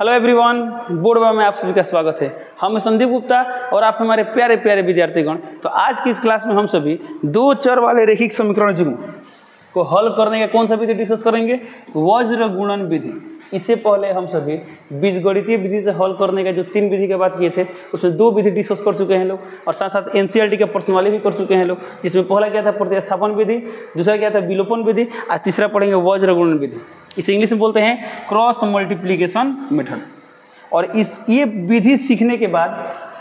Hello everyone, board में आप सभी का स्वागत है। हम संदीप गुप्ता और आप हमारे प्यारे प्यारे विद्यार्थीगण। तो आज की इस क्लास में हम सभी दो चर वाले रैखिक समीकरण युग्म को हल करने का कौन सा विधि डिस्कस करेंगे? वज्र गुणन विधि। इससे पहले हम सभी बीजगणितीय विधि से हल करने का जो 3 विधि की बात किए थे, उसमें 2 विधि डिस्कस कर चुके हैं लोग, और साथ साथ एनसीईआरटी के प्रश्नावली भी कर चुके हैं लोग, जिसमें पहला क्या था प्रतिस्थापन विधि, दूसरा क्या था विलोपन विधि, और तीसरा पढ़ेंगे वज्र गुणन विधि। इसे इंग्लिश में बोलते हैं क्रॉस मल्टीप्लिकेशन मेथड। और ये विधि सीखने के बाद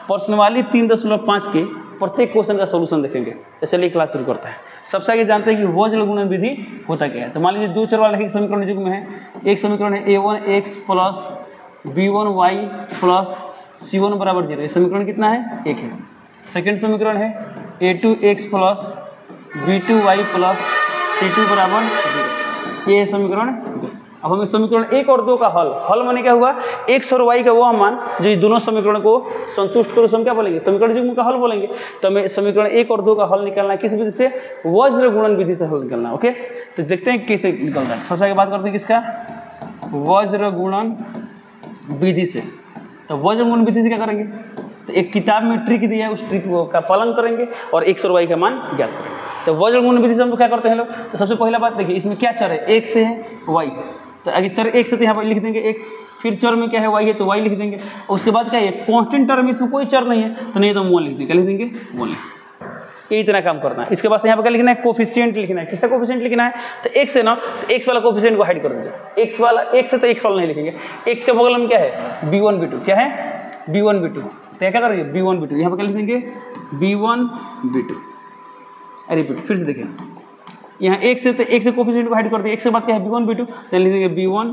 प्रश्नावली 3.5 के प्रत्येक क्वेश्चन का सोल्यूशन देखेंगे। तो चलिए क्लास शुरू करते हैं। सबसे आगे जानते हैं कि वज्र गुणन विधि होता क्या है। तो मान लीजिए दो चर वाला एक समीकरण युग्म में है। एक समीकरण है a1x plus b1y plus c1 बराबर 0। ये समीकरण कितना है? 1 है। सेकेंड समीकरण है a2x plus b2y plus c2 बराबर 0। ये है समीकरण 2। अब हमें समीकरण 1 और 2 का हल माने क्या हुआ? x और y का वह मान जो दोनों समीकरण को संतुष्ट करो, हम क्या बोलेंगे? समीकरण युग्म का हल बोलेंगे। तो हमें समीकरण 1 और 2 का हल निकालना है किस विधि से? वज्र गुणन विधि से हल निकालना है। ओके, तो देखते हैं कैसे निकलता है। सबसे आगे बात करते हैं किसका? वज्र गुणन विधि से। तो वज्र गुणन विधि से क्या करेंगे? तो एक किताब में ट्रिक दिया है, उस ट्रिक का पालन करेंगे और x और y का मान ज्ञात करेंगे। तो वज्र गुणन विधि से हम क्या करते हैं लोग? तो सबसे पहला बात देखिए, इसमें क्या चर है? x है, y है। तो आगे चर x है तो यहाँ पर लिख देंगे x, फिर चर में क्या है? y है तो y लिख देंगे। और उसके बाद क्या है? कांस्टेंट टर्म, इसमें कोई चर नहीं है तो नहीं तो 1 लिख देंगे। क्या लिख देंगे? 1 लिख। ये इतना काम करना है। इसके बाद यहाँ पर क्या लिखना है? कोफिशिएंट लिखना है। किसका कोफिशिएंट लिखना है? तो x है ना, तो x वाला कोफिशिएंट को हाइड कर दीजिए। x वाला x है तो x वाला नहीं लिखेंगे। x के बगल में क्या है? b1 b2। क्या है? b1 b2। तो क्या करेंगे? b1 b2। यहाँ पर क्या लिख देंगे? b1 b2। रिपीट फिर से देखिए, यहाँ x है तो x से कोफिशिएंट को हाइड कर दिया। x के बाद क्या है? b1 b2। तो लिख देंगे b1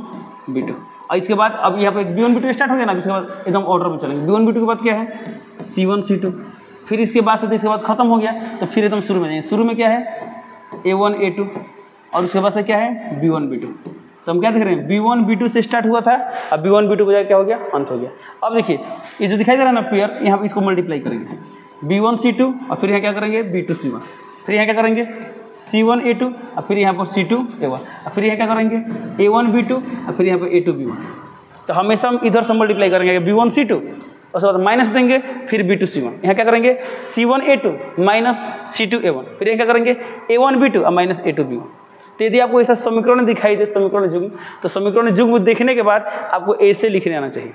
b2। और इसके बाद अब यहाँ पे b1 b2 स्टार्ट हो गया ना, इसके बाद एकदम ऑर्डर में चलेंगे। b1 b2 के बाद क्या है? c1 c2। फिर इसके बाद से इसके बाद खत्म हो गया तो फिर एकदम शुरू में जाएंगे। शुरू में क्या है? a1 a2 और उसके बाद से क्या है? b1 b2। तो हम क्या देख रहे हैं? b1 b2 से स्टार्ट हुआ था, अब b1 b2 बजाय क्या हो गया? अंत हो गया। अब देखिए ये जो दिखाई दे रहा है ना पेयर, यहाँ इसको मल्टीप्लाई करेंगे b1 c2 और फिर यहाँ क्या करेंगे? b2 c1। फिर यहाँ क्या करेंगे? c1 a2 और फिर यहाँ पर c2 a1 और फिर यहाँ क्या करेंगे? a1 b2 और फिर यहाँ पर a2 b1। तो हमेशा हम इधर से मल्टीप्लाई करेंगे b1 c2, उसके बाद माइनस देंगे, फिर b2 c1। यहाँ क्या करेंगे? c1 a2 minus c2 a1। फिर यहाँ क्या करेंगे? a1 b2 और माइनस a2 b1। तो यदि आपको ऐसा समीकरण दिखाई दे, समीकरण युग्म, तो समीकरण युग्म देखने के बाद आपको ऐसे लिखने आना चाहिए।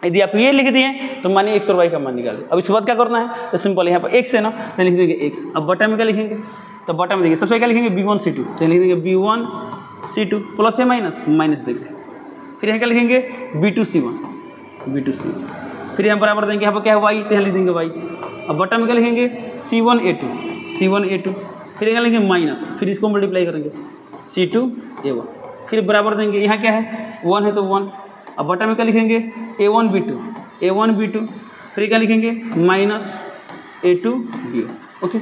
यदि आप ये लिख दिए तो मानिए x और y का मान निकाल। अब इसके बाद क्या करना है? तो सिंपल यहाँ पर x है ना, तो लिख देंगे x। अब बटा में क्या लिखेंगे? तो बटा में देखिए सबसे क्या लिखेंगे? b1 c2। तो लिख देंगे b1 c2 प्लस या माइनस, माइनस देंगे। फिर यहाँ क्या लिखेंगे? b2 c1। फिर यहाँ बराबर देंगे, यहाँ पर क्या है? y, तो यहाँ लिख देंगे y। अब बटा में क्या लिखेंगे? c1 a2। फिर यहाँ लिखेंगे माइनस, फिर इसको मल्टीप्लाई करेंगे c2 a1। फिर बराबर देंगे, यहाँ क्या है? 1 है तो 1। अब बटा में क्या लिखेंगे? a1 b2। फिर क्या लिखेंगे? Minus a2 b1। ओके,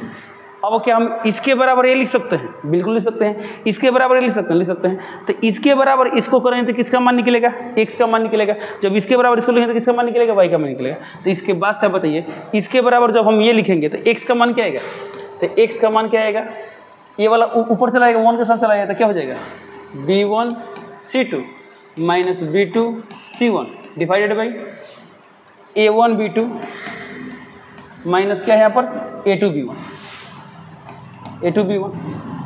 अब क्या हम इसके बराबर ये लिख सकते हैं? बिल्कुल लिख सकते हैं। इसके बराबर ये लिख सकते हैं। तो इसके बराबर इसको करेंगे तो किसका मान निकलेगा? x का मान निकलेगा। जब इसके बराबर इसको लिखेंगे तो किसका मान निकलेगा? y का मान निकलेगा। तो इसके बाद से बताइए, इसके बराबर जब हम ये लिखेंगे तो x का मान क्या आएगा? तो x का मान क्या आएगा? ये वाला ऊपर चला जाएगा, 1 के साथ चला जाएगा तो क्या हो जाएगा? b1 c2 minus b2 c1 divided by a1 b2 minus क्या है यहाँ पर? a2 b1।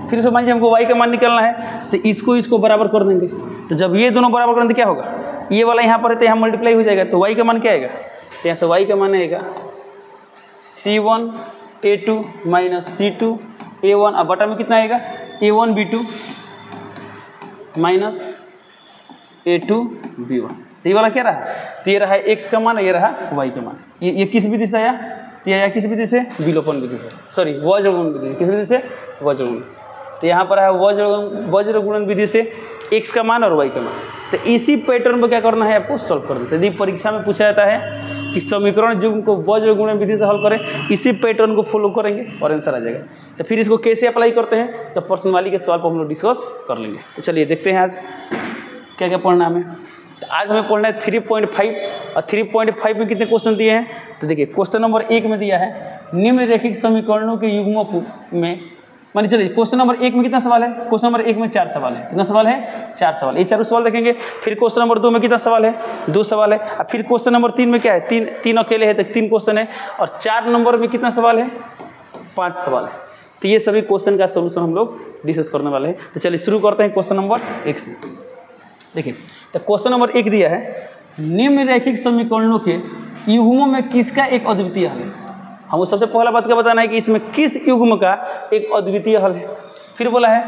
फिर उसको मान लीजिए हमको y का मान निकालना है, तो इसको बराबर कर देंगे। तो जब ये दोनों बराबर करेंगे तो क्या होगा? ये वाला यहाँ पर है तो यहाँ मल्टीप्लाई हो जाएगा, तो y का मान क्या आएगा? तो यहाँ से y का मान आएगा c1 a2 minus c2 a1। अब बटा में कितना आएगा? a1 b2 minus a2 b1। तो ये वाला क्या रहा? तो ये रहा x का मान, ये रहा y का मान। ये किस विधि से आया? तो यह आया किस विधि से? विलोपन विधि से, सॉरी वज्र गुणन विधि। किस विधि से? वज्र गुणन। तो यहाँ पर है वज्र गुणन विधि से x का मान और y का मान। तो इसी पैटर्न पर क्या करना है? आपको सॉल्व करना है। यदि परीक्षा में पूछा जाता है कि समीकरण युग्म को वज्र गुणन विधि से हल करें, इसी पैटर्न को फॉलो करेंगे और आंसर आ जाएगा। तो फिर इसको कैसे अप्लाई करते हैं तो प्रश्नावली के सवाल पर हम लोग डिस्कस कर लेंगे। तो चलिए देखते हैं आज क्या क्या पढ़ना है हमें। तो आज हमें पढ़ना है 3.5 और 3.5 में कितने क्वेश्चन दिए हैं? तो देखिए क्वेश्चन नंबर 1 में दिया है निम्नलिखित समीकरणों के युग्मों में मानिए चलिए क्वेश्चन नंबर 1 में कितना सवाल है, क्वेश्चन नंबर 1 में 4 सवाल है, कितना सवाल है 4 सवाल, ये चारों सवाल देखेंगे। फिर क्वेश्चन नंबर 2 में कितना सवाल है 2 सवाल है, और फिर क्वेश्चन नंबर 3 में क्या है तीन अकेले है तो 3 क्वेश्चन है, और 4 नंबर में कितना सवाल है 5 सवाल है। तो ये सभी क्वेश्चन का सोल्यूशन हम लोग डिस्कस करने वाले हैं। तो चलिए शुरू करते हैं क्वेश्चन नंबर 1 से। देखिए तो क्वेश्चन नंबर 1 दिया है निम्नलिखित समीकरणों के युग्मों में किसका एक अद्वितीय हल है। हमको सबसे पहला बात क्या बताना है कि इसमें किस युग्म का एक अद्वितीय हल है। फिर बोला है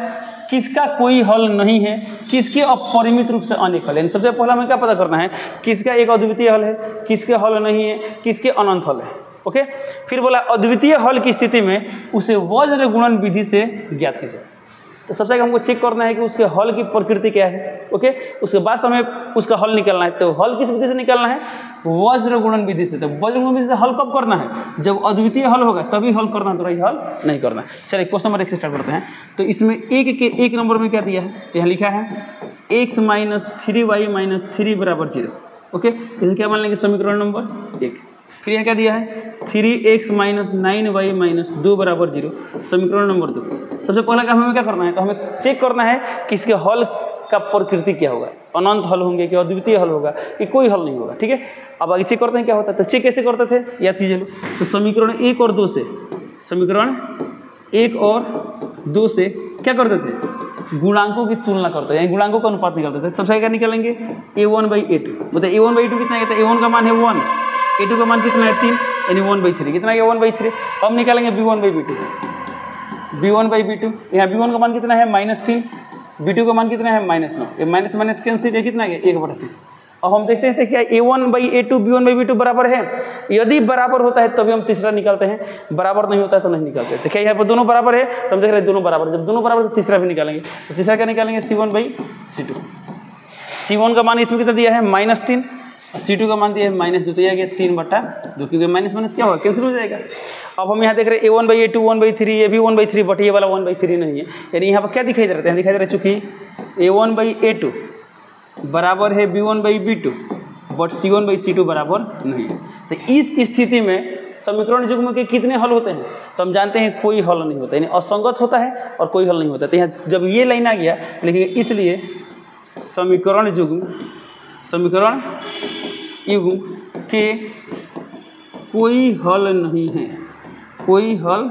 किसका कोई हल नहीं है, किसके अपरिमित रूप से अनेक हल है। सबसे पहला हमें क्या पता करना है किसका एक अद्वितीय हल है, किसके हल नहीं है, किसके अनंत हल है। ओके, फिर बोला अद्वितीय हल की स्थिति में उसे वज्र गुणन विधि से ज्ञात कीजिए। तो सबसे हमको चेक करना है कि उसके हल की प्रकृति क्या है। ओके, उसके बाद हमें उसका हल निकालना है। तो हल किस विधि से निकालना है वज्र गुणन विधि से। तो वज्र गुणन विधि से हल कब करना है जब अद्वितीय हल होगा तभी हल करना है, तो रही हल नहीं करना है। चलिए क्वेश्चन नंबर 1 से स्टार्ट करते हैं। तो इसमें एक नंबर में क्या दिया है, तो यहाँ लिखा है x - 3y - 3 = 0। ओके, इसे क्या मान लेंगे समीकरण नंबर 1। फिर यहाँ क्या दिया है 3x - 9y - 2 = 0, समीकरण नंबर 2। सबसे पहला काम हमें क्या करना है, तो हमें चेक करना है कि इसके हल का प्रकृति क्या होगा, अनंत हल होंगे कि अद्वितीय हल होगा कि कोई हल नहीं होगा। ठीक है, अब आगे चेक करते हैं क्या होता है। तो चेक कैसे करते थे याद कीजिए लो। तो समीकरण 1 और 2 से, समीकरण 1 और 2 से क्या करते थे गुणांकों की तुलना करते हैं, गुणांकों का अनुपात निकालते थे। सबसे क्या निकालेंगे a1/a2। बताइए a1/a2 कितना है, a1 का मान है 1, a2 का मान कितना है 3, यानी 1/3 कितना है 1/3। अब निकालेंगे b1/b2, b1/b2 यहाँ b1 का मान कितना है -3, b2 का मान कितना है -9, ये माइनस माइनस कैंसिल, ये कितना है 1/3। अब हम देखते हैं क्या a1/a2 b1/b2 बराबर है। यदि बराबर होता है तभी हम तीसरा निकालते हैं, बराबर नहीं होता है तो नहीं निकालते। तो क्या यहाँ पर दोनों बराबर है तो हम देख रहे हैं दोनों बराबर, जब दोनों बराबर तो तीसरा भी निकालेंगे। तो तीसरा क्या निकालेंगे c1/c2। c1 का मान इसमें कितना दिया है -3 और c2 का मान दिया है -2, तो यह गया 3/2, क्योंकि माइनस माइनस क्या होगा कैंसिल हो जाएगा। अब हम यहाँ देख रहे हैं a1/a2 1/3, ये भी 1/3, बट ये वाला 1/3 नहीं है, यानी यहाँ पर क्या दिखाई दे रहा है, दिखाई दे रहा है चूंकि a1/a2 बराबर है b1/b2 बट c1/c2 बराबर नहीं है। तो इस स्थिति में समीकरण युग्म के कितने हल होते हैं, तो हम जानते हैं कोई हल नहीं होता, यानी असंगत होता है और कोई हल नहीं होता। तो यहाँ जब ये लाइन आ गया लेकिन इसलिए समीकरण युग्म के कोई हल नहीं है, कोई हल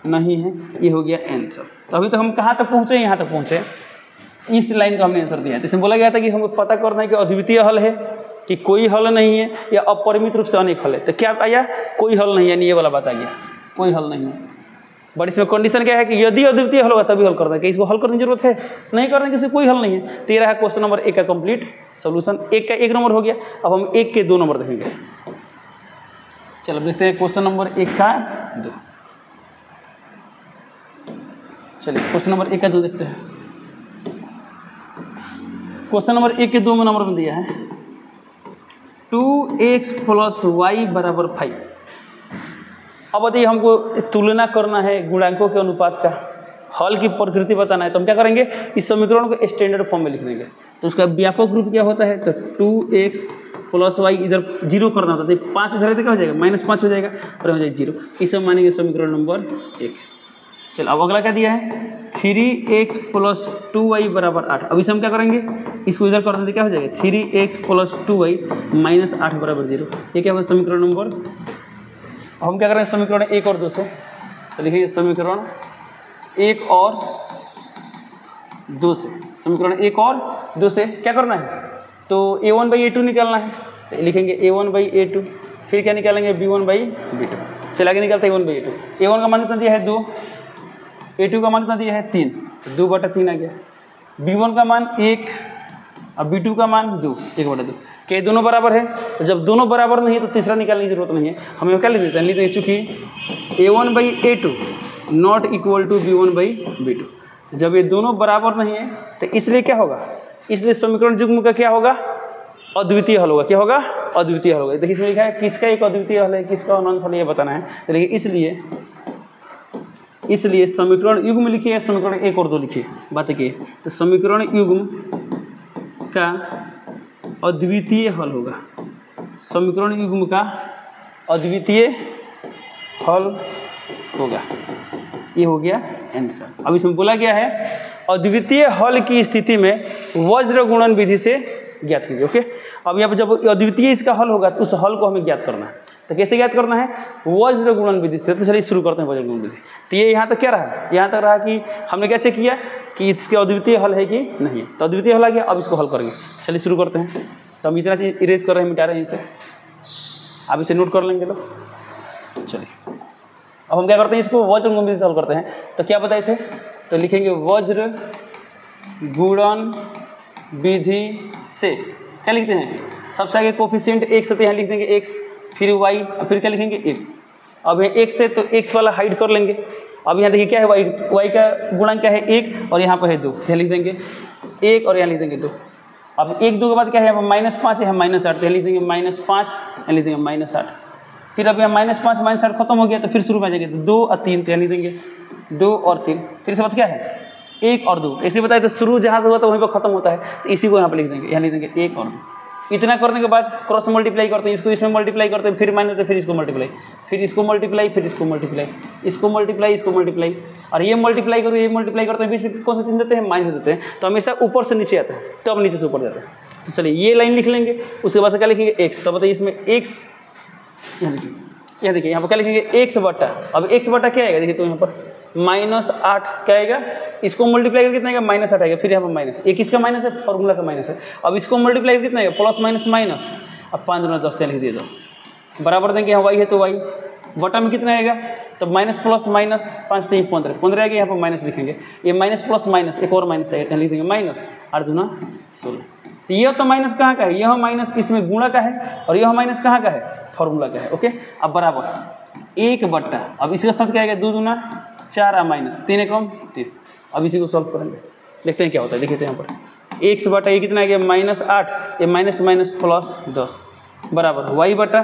नहीं है, ये हो गया आंसर। तो अभी तक हम कहाँ तक पहुँचे, यहाँ तक पहुँचे, इस लाइन का हमने आंसर दिया है। तो इसमें बोला गया था कि हमें पता करना है कि अद्वितीय हल है कि कोई हल नहीं है या अपरिमित रूप से अनेक हल है। तो क्या आया कोई हल नहीं है, यानी ये वाला बात आ गया कोई हल नहीं है। बट इसमें कंडीशन क्या है कि यदि अद्वितीय हल होगा तभी हल करना है, कि इसको हल करने की जरूरत है, नहीं करने की इसमें कोई हल नहीं है। तो ये रहा क्वेश्चन नंबर 1 का कंप्लीट सोल्यूशन। 1 का 1 नंबर हो गया। अब हम 1 के 2 नंबर देखेंगे। चलो देखते हैं क्वेश्चन नंबर 1 का 2। चलिए क्वेश्चन नंबर 1 का 2 देखते हैं। क्वेश्चन नंबर 1 के 2 नंबर में दिया है 2x + y = 5। अब बताइए हमको तुलना करना है गुणांकों के अनुपात का, हल की प्रकृति बताना है। तो हम क्या करेंगे इस समीकरण को स्टैंडर्ड फॉर्म में लिख देंगे। तो उसका व्यापक रूप क्या होता है, तो 2x + y इधर 0 करना होता है, 5 इधर तो क्या हो जाएगा -5 हो जाएगा और हो जाएगा 0। इसे मानेंगे समीकरण नंबर 1। चलो अब अगला क्या दिया है 3x + 2y = 8। अब इसे हम क्या करेंगे इसको इधर कर देंगे, क्या हो जाएगा 3x + 2y - 8 = 0। ये क्या होगा समीकरण नंबर। हम क्या करेंगे समीकरण 1 और 2 से, तो लिखिए समीकरण 1 और 2 से, समीकरण 1 और 2 से क्या करना है, तो a1/a2 निकालना है। तो लिखेंगे a1/a2, फिर क्या निकालेंगे b1/b2। चलिए आगे निकालते हैं a1/a2। a1 का मान कितना दिया है 2, a2 का मान कितना दिया है 3, तो 2/3 आ गया। b1 का मान 1 और b2 का मान 2, 1/2। क्या दोनों बराबर है, तो जब दोनों बराबर नहीं है तो तीसरा निकालने की जरूरत नहीं है। हमें क्या लिख देते हैं, लिख देंगे चूँकि a1/a2 not equal to b1/b2। जब ये दोनों बराबर नहीं है तो इसलिए क्या होगा, इसलिए समीकरण युग्म का क्या होगा अद्वितीय हल होगा। क्या होगा अद्वितीय हल होगा। देखिए इसमें लिखा है किसका एक अद्वितीय हल है किसका अनंत हल है, ये बताना है। तो देखिए इसलिए समीकरण युग्म लिखिए, समीकरण 1 और 2 लिखिए। बात की तो समीकरण युग्म का अद्वितीय हल होगा, समीकरण युग्म का अद्वितीय हल होगा। ये हो गया आंसर। अब इसमें बोला गया है अद्वितीय हल की स्थिति में वज्र गुणन विधि से ज्ञात कीजिए। ओके, अब यहाँ पर जब अद्वितीय इसका हल होगा तो उस हल को हमें ज्ञात करना है। तो कैसे ज्ञात करना है? वज्र गुणन विधि से। तो चलिए शुरू करते हैं वज्र गुणन विधि। तो ये यहाँ तक क्या रहा? यहाँ तक रहा कि हमने क्या चेक किया कि इसके अद्वितीय हल है कि नहीं है। तो अद्वितीय हल आ गया, अब इसको हल करेंगे। चलिए शुरू करते हैं। तो हम इतना चीज़ इरेज कर रहे हैं, मिटा रहे हैं इसे। आप इसे नोट कर लेंगे लोग। चलिए अब हम क्या करते हैं, इसको वज्र गुणन विधि से हल करते हैं। तो क्या बताए थे? तो लिखेंगे वज्र गुणन विधि से। क्या लिखते हैं? सबसे आगे कोफिशिएंट x होते हैं, यहाँ लिख देंगे x, फिर y, फिर क्या लिखेंगे 1। अब यहाँ x है तो x वाला हाइड कर लेंगे। अब यहाँ देखिए क्या है, y का गुणांक क्या है 1 और यहाँ पर है 2, यहाँ लिख देंगे 1 और यहाँ लिख देंगे 2। अब 1 2 के बाद क्या है, यहाँ -5 है, यहाँ -8, तो यहाँ लिख देंगे -5, यहाँ लिख देंगे -8। फिर अब यहाँ -5 -8 खत्म हो गया तो फिर शुरू में आ जाएंगे, तो 2 और 3, तो यहाँ लिख देंगे 2 और 3। फिर इसके बाद क्या है 1 और 2। ऐसे बताए तो शुरू जहाँ से हुआ तो वहीं पर खत्म होता है, तो इसी को यहाँ पर लिख देंगे, यहाँ लिख देंगे 1 और 2। इतना करने के बाद क्रॉस मल्टीप्लाई करते हैं, इसको इसमें मल्टीप्लाई करते हैं, फिर माइनस देते हैं, फिर इसको मल्टीप्लाई, फिर इसको मल्टीप्लाई, फिर इसको मल्टीप्लाई, इसको मल्टीप्लाई, इसको मल्टीप्लाई, और ये मल्टीप्लाई करो, ये मल्टीप्लाई करते हैं, बीच में कौन सा चिन्ह देते हैं? माइनस देते हैं। तो हमेशा ऊपर से नीचे आता है, तो अब नीचे से ऊपर जाता है। तो चलिए ये लाइन लिख लेंगे। उसके बाद से क्या लिखेंगे x। तो बताइए इसमें x, यहाँ लिखिए, यहाँ देखिए यहाँ पर क्या लिखेंगे x बटा। अब x बटा क्या आएगा? देखिए तो यहाँ पर -8 क्या आएगा? इसको मल्टीप्लाई करके कितना आएगा? -8 आएगा। फिर यहाँ पर माइनस, एक इसका माइनस है, फॉर्मूला का माइनस है। अब इसको मल्टीप्लाई करके कितना आएगा? Plus minus minus. अब 5 दूना 10, लिख दिए 10 बराबर देंगे, यहाँ y है तो y बटा में कितना आएगा? तो माइनस प्लस माइनस 5 3 15 15 आएगा, यहाँ पर माइनस लिखेंगे। ये माइनस प्लस माइनस एक और माइनस आएगा, यहाँ लिख देंगे माइनस 8 दूना 16। तो यह तो माइनस कहाँ का है? यह माइनस इसमें गुणा का है, और यह माइनस कहाँ का है? फॉर्मूला का है। ओके, अब बराबर 1 बटा, अब इसके साथ क्या आएगा? 2 दूना 4 और माइनस 3 कम 3। अब इसी को सॉल्व करेंगे, देखते हैं क्या होता है। देखिए तो यहाँ पर x बटा ये कितना आ गया? -8, ये माइनस माइनस प्लस 10 बराबर y बटा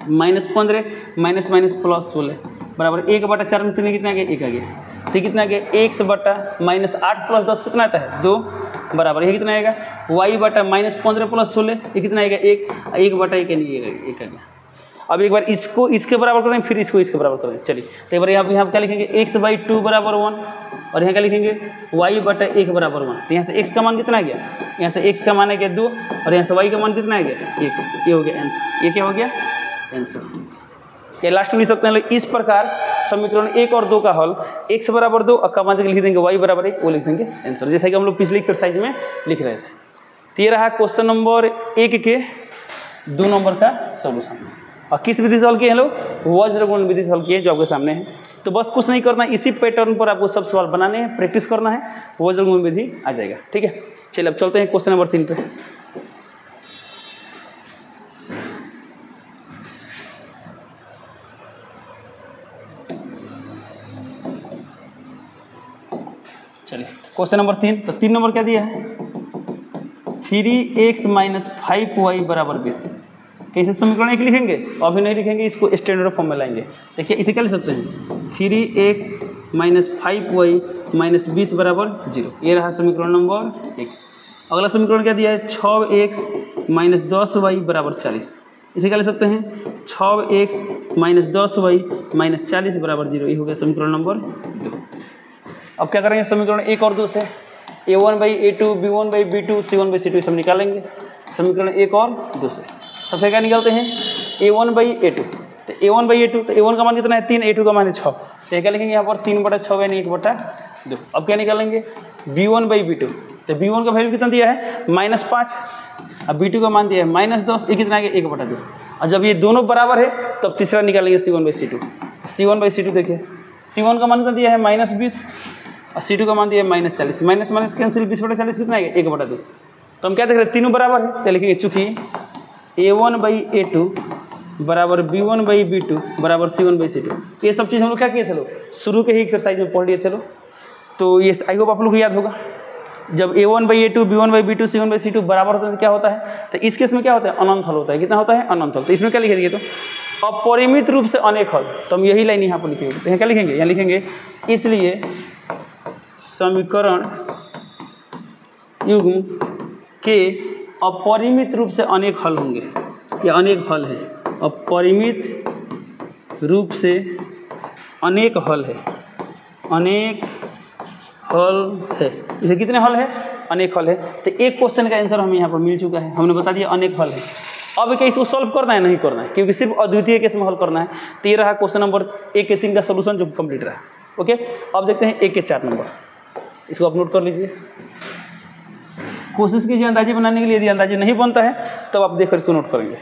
-15 माइनस माइनस प्लस 16 बराबर 1 बटा 4 में 3 कितना आ गया? 1 आ गया। तो कितना आ गया? x बटा -8 प्लस 10 कितना आता है? 2 बराबर ये कितना आएगा? y बटा -15 प्लस 16 ये कितना आएगा? 1 बटा 1 नहीं आएगा, 1 आ गया। अब एक बार इसको इसके बराबर करें, फिर इसको इसके बराबर करें। चलिए तो एक बार यहाँ क्या लिखेंगे? x/2 बराबर 1, और यहाँ क्या लिखेंगे? y बटा 1 बराबर 1। तो यहाँ से x का मान कितना आ गया? यहाँ से x का मान आ गया 2, और यहाँ से y का मान कितना आ गया? 1। ये हो गया आंसर। ये क्या हो गया? आंसर। ये लास्ट में लिख सकते हैं इस प्रकार समीकरण 1 और 2 का हल x बराबर 2 और का मान लिख देंगे y बराबर 1, वो लिख देंगे आंसर, जैसा कि हम लोग पिछले एक्सरसाइज में लिख रहे थे। तो ये रहा क्वेश्चन नंबर 1 के 2 नंबर का सोल्यूशन। और किस विधि से हल किए हैं लोग? वज्र गुणन विधि से हल किए, जो आपके सामने है। तो बस कुछ नहीं करना, इसी पैटर्न पर आपको सब सवाल बनाने हैं, प्रैक्टिस करना है, वज्र गुणन विधि आ जाएगा। ठीक है, चलिए अब चलते हैं क्वेश्चन नंबर 3 पे। चलिए क्वेश्चन नंबर 3। तो 3 नंबर क्या दिया है? 3x - 5y बराबर 20। कैसे समीकरण 1 लिखेंगे? अभी नहीं लिखेंगे, इसको स्टैंडर्ड फॉर्म में लाएंगे। देखिए इसे क्या लिख सकते हैं? 3x - 5y - 20 बराबर 0। ये रहा समीकरण नंबर 1। अगला समीकरण क्या दिया है? 6x - 10y बराबर 40। इसे क्या लिख सकते हैं? 6x - 10y - 40 बराबर 0। ये हो गया समीकरण नंबर 2। अब क्या करेंगे समीकरण 1 और 2 से? a1/a2 b1/b2 c1/c2 सब निकालेंगे समीकरण 1 और 2 से। सबसे क्या निकालते हैं? a1/a2। तो a1/a2, तो a1 का मान कितना है? 3, a2 का मान है 6। तो क्या लिखेंगे यहाँ पर? 3/6 यानी 1/2। अब क्या निकालेंगे? b1/b2। तो b1 का वैल्यू कितना दिया है? -5। अब b2 का मान दिया है -10। ये कितना आ गया? 1/2। और जब ये दोनों बराबर है तब तो तीसरा निकालेंगे c1/c2। c1/c2 देखिए, c1 का मान कितना दिया है? -20, और c2 का मान दिया है -40। माइनस माइनस कैंसिल, 20/40 कितना आएगा? 1/2। तो हम क्या देख रहे हैं? तीनों बराबर है, तो लिखेंगे चूँकि a1/a2 बराबर b1/b2 बराबर c1/c2। ये सब चीज़ हम लोग क्या किए थे लोग? शुरू के ही एक्सरसाइज में पढ़ लिए थे लोग। तो ये आई होप आप लोग को याद होगा। जब a1/a2 b1/b2 c1/c2 बराबर होता है तो क्या होता है? तो इस केस में क्या होता है? अनंत हल होता है। कितना होता है? अनंत हल। तो इसमें क्या लिखेंगे? तो अपरिमित रूप से अनेक हल। तो हम यही लाइन यहाँ पर लिखेंगे। तो यहाँ क्या लिखेंगे? यहाँ लिखेंगे इसलिए समीकरण युग्म के अपरिमित रूप से अनेक हल होंगे। ये अनेक हल है, अपरिमित रूप से अनेक हल है। अनेक हल है। इसे कितने हल है? अनेक हल है। तो एक क्वेश्चन का आंसर हमें यहाँ पर मिल चुका है, हमने बता दिया अनेक हल है। अब क्या इसको सॉल्व करना है? नहीं करना है, क्योंकि सिर्फ अद्वितीय केस में हल करना है। तो ये रहा क्वेश्चन नंबर 1 के 3 का सोल्यूशन जो कंप्लीट रहा। ओके, अब देखते हैं 1 के 4 नंबर, इसको आप नोट कर लीजिए। कोशिश कीजिए अंदाजे बनाने के लिए, यदि अंदाजे नहीं बनता है तब आप देखकर इसको नोट करेंगे।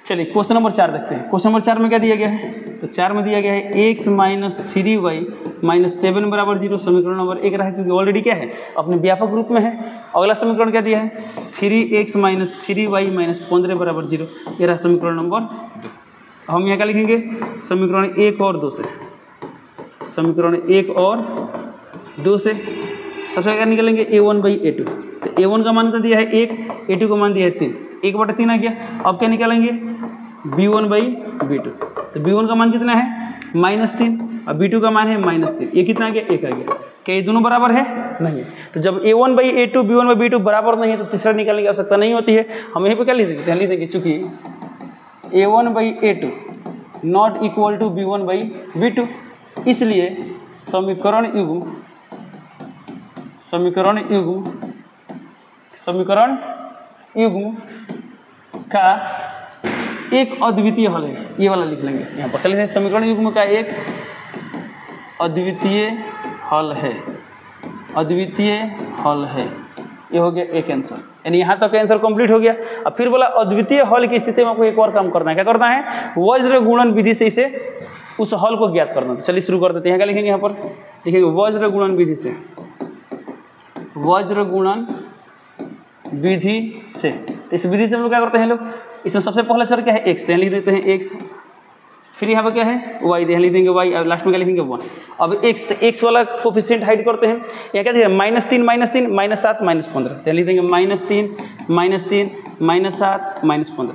चलिए क्वेश्चन नंबर 4 देखते हैं। क्वेश्चन नंबर 4 में क्या दिया गया है? तो 4 में दिया गया है x माइनस 3y माइनस 7 बराबर 0। समीकरण नंबर 1 रहा है, क्योंकि ऑलरेडी क्या है अपने व्यापक रूप में है। अगला समीकरण क्या दिया है? 3x माइनस 3y माइनस 15 बराबर 0। ये रहा समीकरण नंबर 2। हम यहाँ क्या लिखेंगे? समीकरण 1 और 2 से, समीकरण 1 और 2 से सबसे क्या निकलेंगे? a1/a2। तो a1 का मान कितना दिया है? 1, a2 का मान दिया है 3, 1/3 आ गया। अब क्या निकालेंगे? b1/b2। तो b1 का मान कितना है? -3, और b2 का मान है -3। ये कितना आ गया? 1 आ गया। क्या ये दोनों बराबर है? नहीं। तो जब a1/a2 b1/b2 बराबर नहीं है तो तीसरा निकालने की आवश्यकता नहीं होती है। हम यहीं पर क्या लिख देंगे? लिख देंगे चूंकि a1/a2 not equal to b1/b2, इसलिए समीकरण युग्म का एक अद्वितीय हल है। ये वाला लिख लेंगे यहाँ पर। चलिए समीकरण युग्म का एक अद्वितीय हल है, अद्वितीय हल है। ये हो गया एक आंसर, यानी यहाँ तक आंसर कंप्लीट हो गया। अब फिर बोला अद्वितीय हल की स्थिति में आपको एक और काम करना है। क्या करना है? वज्र गुणन विधि से इसे उस हल को ज्ञात करना। तो चलिए शुरू कर देते हैं। क्या लिखेंगे यहाँ पर? लिखेंगे वज्र गुणन विधि से, वज्र गुणन विधि से। तो इस विधि से हम लोग क्या करते हैं लोग? इसमें सबसे पहला चर क्या है? x। तो यहाँ लिख देते हैं x। फिर यहाँ पर क्या है? y। यहाँ लिख देंगे y। अब लास्ट में क्या लिखेंगे? 1। अब x, तो x वाला कोफिशिएंट हाइड करते हैं। यहाँ क्या दिया? -3 -3 -7 -15। तो लिख देंगे -3 -3 -7 -15।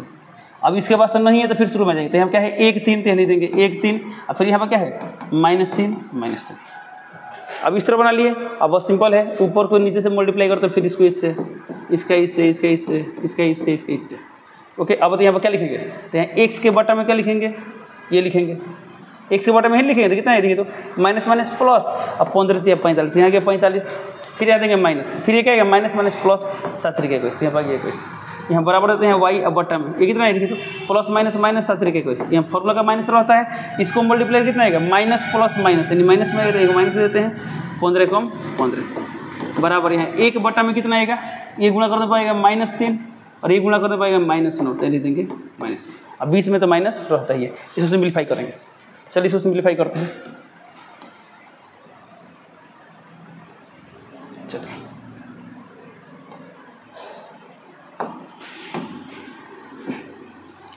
अब इसके पास नहीं है तो फिर शुरू में जाएंगे। तो यहाँ क्या है? 1 3। तो लिख देंगे 1 3। और फिर यहाँ पर क्या है? -3 -3। अब इस तरह बना लिए। अब बहुत सिंपल है, ऊपर को नीचे से मल्टीप्लाई करते फिर इसको इससे, इसका इससे, इसका इससे, इसका इससे, इसका इससे। ओके, अब यहाँ पर क्या लिखेंगे? तो यहाँ x के बटा में क्या लिखेंगे? ये लिखेंगे x के बटा में ही लिखेंगे। तो कितना है? देखिए तो माइनस माइनस प्लस। अब 15 × 45, यहाँ गया 45। फिर यहाँ देंगे माइनस, फिर ये क्या है? Minus minus plus 7 × 21। यहाँ पर 21, यहाँ बराबर देते हैं y। अब बटा में ये कितना है? देखिए तो प्लस माइनस माइनस 7 × 21। यहाँ फॉर्मूला का माइनस रहता है, इसको मल्टीप्लाई कितना आएगा? माइनस प्लस माइनस, यानी माइनस में आएगा माइनस देते हैं। 15 × 15 बराबर यहाँ 1 बटा में कितना आएगा? ये गुणा करने पाएगा -3, और ये गुणा करने पाएगा -9। तो लिख देंगे -9। अब 20 में तो माइनस रहता ही है। इसको सिंप्लीफाई करेंगे। चलिए इसको सिंप्लीफाई करते हैं। चलिए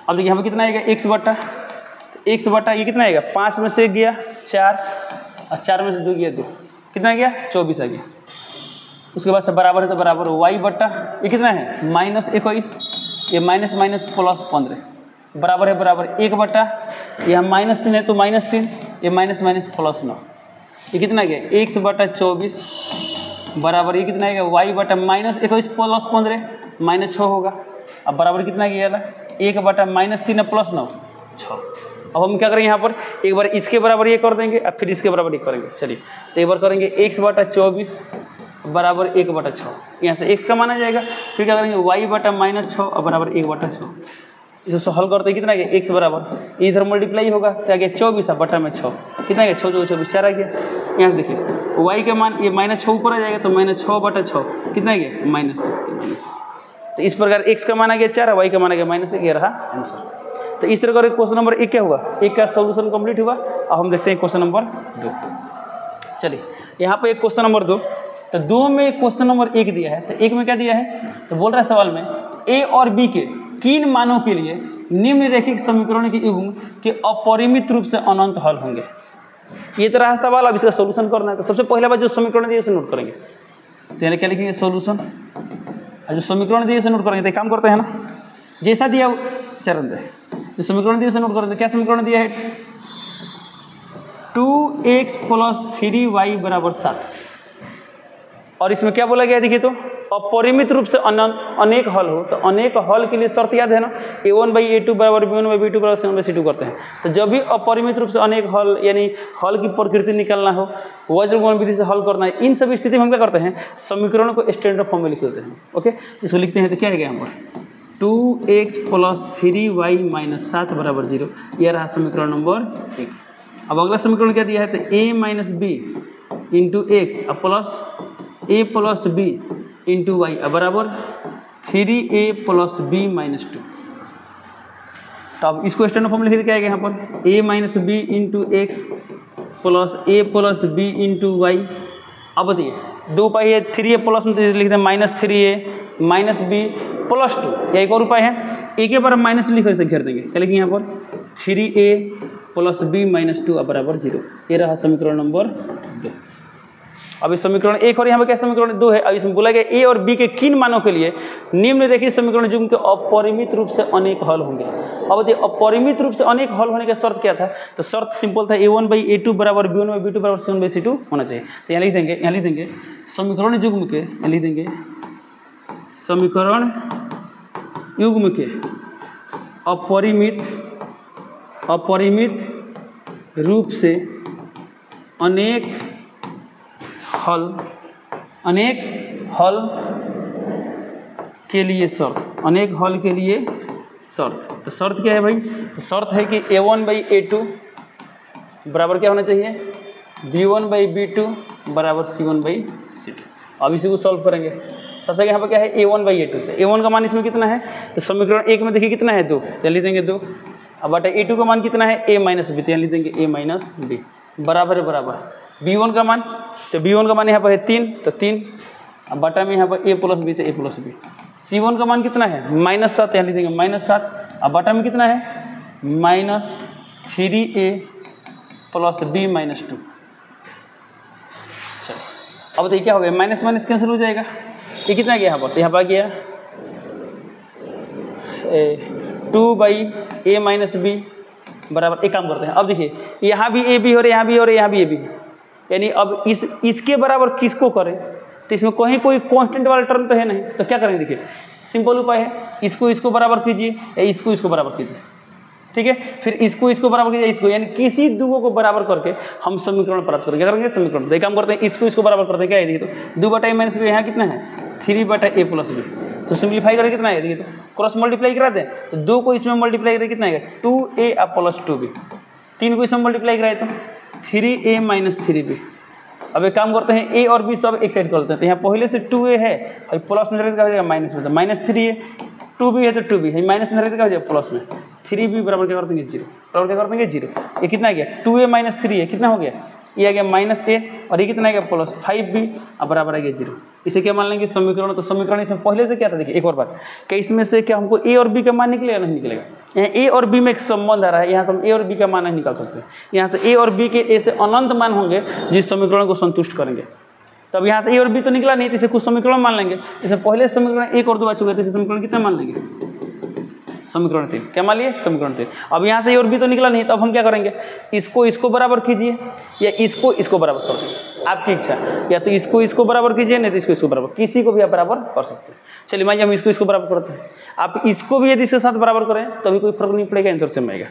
अब देखिए यहाँ पर कितना आएगा? x बटा ये कितना आएगा? 5 में से गया 4, और 4 में से 2 गया 2, कितना गया? 24 आ गया। उसके बाद से बराबर है तो बराबर y बटा ये कितना है? -21। ये माइनस माइनस प्लस 15 बराबर है बराबर 1 बटा, यहाँ -3 है तो -3, ये माइनस माइनस प्लस 9। ये कितना गया? x बटा 24 बराबर ये कितना आएगा? y बटा -21 प्लस 15 -6 होगा। अब बराबर कितना गया? 1 बटा -3 प्लस 9 6। अब हम क्या करेंगे? यहाँ पर एक बार इसके बराबर ये कर देंगे, और फिर इसके बराबर ये करेंगे। चलिए तो एक बार करेंगे x बटा 24 बराबर 1 बटा 6। यहाँ से x का माना जाएगा। फिर क्या करेंगे? y बटा -6 और बराबर 1 बटा 6। इसको हल करते हैं कितना गया? x बराबर इधर मल्टीप्लाई होगा तो आ गया 24 था बटा में 6, कितना गया? 6 × 24 4 आ गया। यहाँ से देखिए y का मान ये -6 ऊपर आ जाएगा तो -6 बटा 6 कितना गया? -1। तो इस प्रकार x का मान आ गया 4, y का मान आ गया -1। ये रहा आंसर। तो इस तरह का क्वेश्चन नंबर 1 क्या हुआ? 1 का सोल्यूशन कंप्लीट हुआ। अब हम देखते हैं क्वेश्चन नंबर 2। चलिए यहाँ पर एक क्वेश्चन नंबर 2, तो 2 में क्वेश्चन नंबर 1 दिया है, तो 1 में क्या दिया है? तो बोल रहा है सवाल में a और b के किन मानों के लिए निम्नलिखित समीकरण के युग्म के अपरिमित रूप से अनंत हल होंगे। ये तो रहा सवाल। अब इसका सोल्यूशन करना है। तो सबसे पहला बात जो समीकरण दिए उसे नोट करेंगे। तो यानी क्या लिखेंगे? सोल्यूशन। और जो समीकरण दिए उसे नोट करेंगे। तो काम करते हैं ना, जैसा दिया चरण दे, जो समीकरण दिए उसे नोट करेंगे। क्या समीकरण दिया है? 2x + 3y = 7। और इसमें क्या बोला गया? देखिए तो अपरिमित रूप से अनेक हल हो, तो अनेक हल के लिए शर्त याद है ना, a1/a2 बराबर b1/b2 बराबर c1/c2 करते हैं। तो जब भी अपरिमित रूप से अनेक हल यानी हल की प्रकृति निकालना हो, वज्रगुणन विधि से हल करना है, इन सब स्थिति में हम क्या करते हैं, समीकरण को स्टैंडर्ड फॉर्म में लिख देते हैं। ओके, इसको लिखते हैं तो क्या है यहाँ पर 2x + 3y - 7 बराबर 0, यह रहा समीकरण नंबर 1। अब अगला समीकरण क्या दिया है, तो a - b × x plus a + b × y बराबर 3a + b - 2। तो अब इसको स्टैंडर्ड फॉर्म लिख क्या है यहाँ पर a - b × x plus a + b × y। अब बताइए 2 उपाय है, 3a प्लस में लिखते हैं -3a - b + 2, या एक और उपाय है, एक के बार माइनस लिख इसे घेर देंगे, क्या लिखेंगे यहाँ पर 3a + b - 2 बराबर 0, ये रहा समीकरण नंबर 2। अब इस समीकरण 1 और यहाँ पर क्या समीकरण 2 है। अब इसमें बोला गया a और b के किन मानों के लिए निम्नलिखित समीकरण युग्म के अपरिमित रूप से अनेक हल होंगे। अब देखिए अपरिमित रूप से अनेक हल होने का शर्त क्या था, तो शर्त सिंपल था a1/a2 बराबर b1/b2 बराबर c1/c2 होना चाहिए। तो यहाँ लिख देंगे समीकरण युग्म के, यहाँ लिख देंगे समीकरण युग्म के अपरिमित रूप से अनेक हल के लिए शर्त, अनेक हल के लिए शर्त। तो शर्त क्या है भाई, तो शर्त है कि a1/a2 बराबर क्या होना चाहिए, b1/b2 बराबर c1/c2। अब इसी को सॉल्व करेंगे। सबसे यहाँ पर क्या है a1/a2, तो a1 का मान इसमें कितना है, तो समीकरण 1 में देखिए कितना है 2, तो लिख देंगे 2। अब बटा a2 का मान कितना है a - b, तो यहाँ लिख देंगे a - b बराबर है बराबर b1 का मान, तो b1 का मान यहाँ पर है 3, तो 3। अब बटा में यहाँ पर a + b, तो a + b। c1 का मान कितना है -7, यहाँ लिख देंगे -7। अब बटा में कितना है -3a + b - 2। चलो अब देखिए क्या हो गया, माइनस माइनस कैंसिल हो जाएगा, ये कितना गया यहाँ पर, तो यहाँ पर गया 2/a - b बराबर, एक काम करते हैं, अब देखिए यहाँ भी a b हो रहा है, यहाँ भी और यहाँ भी a b, यानी अब इसके बराबर किसको करें, तो इसमें कहीं कोई कांस्टेंट वाला टर्म तो है नहीं, तो क्या करेंगे, देखिए सिंपल उपाय है, इसको इसको बराबर कीजिए या इसको बराबर कीजिए, ठीक है, फिर इसको बराबर कीजिए इसको, यानी किसी दो को बराबर करके हम समीकरण प्राप्त करेंगे। क्या करेंगे, समीकरण, तो एक काम करते हैं इसको बराबर करते हैं, क्या है देखिए, तो 2/a - b यहाँ कितना है 3/a + b, तो सिंप्लीफाई करके कितना है देखिए, तो क्रॉस मल्टीप्लाई करा दें, तो 2 को इसमें मल्टीप्लाई करके कितना आएगा 2a + 2b, 3 को इसमें मल्टीप्लाई कराए तो 3a - 3b। अब एक काम करते हैं a और b सब एक साइड कर लेते हैं, तो यहाँ पहले से 2a है और प्लस में क्या हो जाएगा माइनस में, -3 है, 2b है तो 2b है, माइनस में क्या हो जाएगा प्लस में, 3b बराबर क्या कर देंगे 0, बराबर क्या कर देंगे 0। ये कितना आ गया 2a - 3 है, कितना हो गया, ये आ गया -a और ये कितना आ गया +5b, अब बराबर आ गया 0। इसे क्या मान लेंगे समीकरण, तो समीकरण इसमें पहले से क्या था देखिए, एक और बात क्या इसमें से क्या हमको a और b का मान निकलेगा नहीं निकलेगा, यहाँ a और b में एक संबंध आ रहा है, यहाँ से हम a और b का मान नहीं निकाल सकते, यहाँ से a और b के ऐसे अनंत मान होंगे जिस समीकरण को संतुष्ट करेंगे। तो अब यहाँ से a और b तो निकला नहीं, तो इसे कुछ समीकरण मान लेंगे, जैसे पहले समीकरण 1 और 2 आ चुके थे, इसे समीकरण कितना मान लेंगे, समीकरण 3, क्या मान लिए समीकरण 3। अब यहाँ से a और b तो निकला नहीं, तो अब हम क्या करेंगे, इसको बराबर कीजिए या इसको बराबर कर देंगे, आपकी इच्छा, या तो इसको बराबर कीजिए नहीं तो इसको बराबर, किसी को भी आप बराबर कर सकते हैं। चलिए मान लीजिए हम इसको बराबर करते हैं, आप इसको भी यदि इसके साथ बराबर करें तो भी कोई फर्क नहीं पड़ेगा, आंसर सेम आएगा।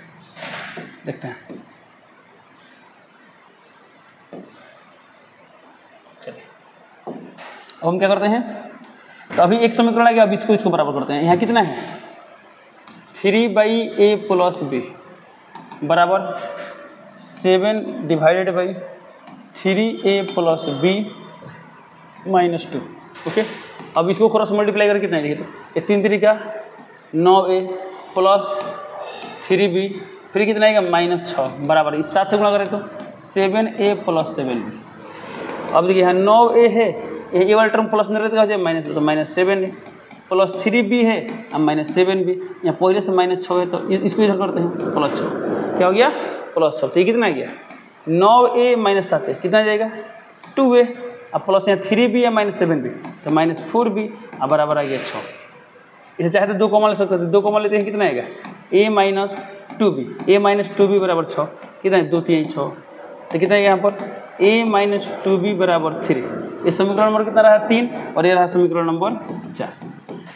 देखते हैं, चलिए अब हम क्या करते हैं, तो अभी एक समीकरण आ गया, अब इसको बराबर करते हैं। यहाँ कितना है 3/a + b बराबर 7/3a + b - 2। ओके, अब इसको क्रॉस मल्टीप्लाई करके कितना है देखिए, तो ये 3 तरीका 9a + 3b, फिर कितना आएगा -6 बराबर, इस 7 से गुणा करें तो 7a + 7b। अब देखिए यहाँ 9a है, ये वाला टर्म प्लस में रहता है माइनस, तो -7a + 3b है अब -7b, यहाँ पहले से -6 है, तो इसको इधर करते हैं +6, क्या हो गया +6, तो ये कितना आ गया 9a - 7a कितना आ जाएगा 2a, अब प्लस यहाँ 3b है -7b, तो -4b, अब बराबर आ गया 6। इसे चाहे तो 2 कॉमन ले सकते थे, 2 कॉमन लेते हैं कितना आएगा a - 2b, a - 2b बराबर 6, कितना है 2 3 6, तो कितना है यहाँ पर a - 2b बराबर 3, ये समीकरण नंबर कितना रहा 3 और ये रहा समीकरण नंबर 4।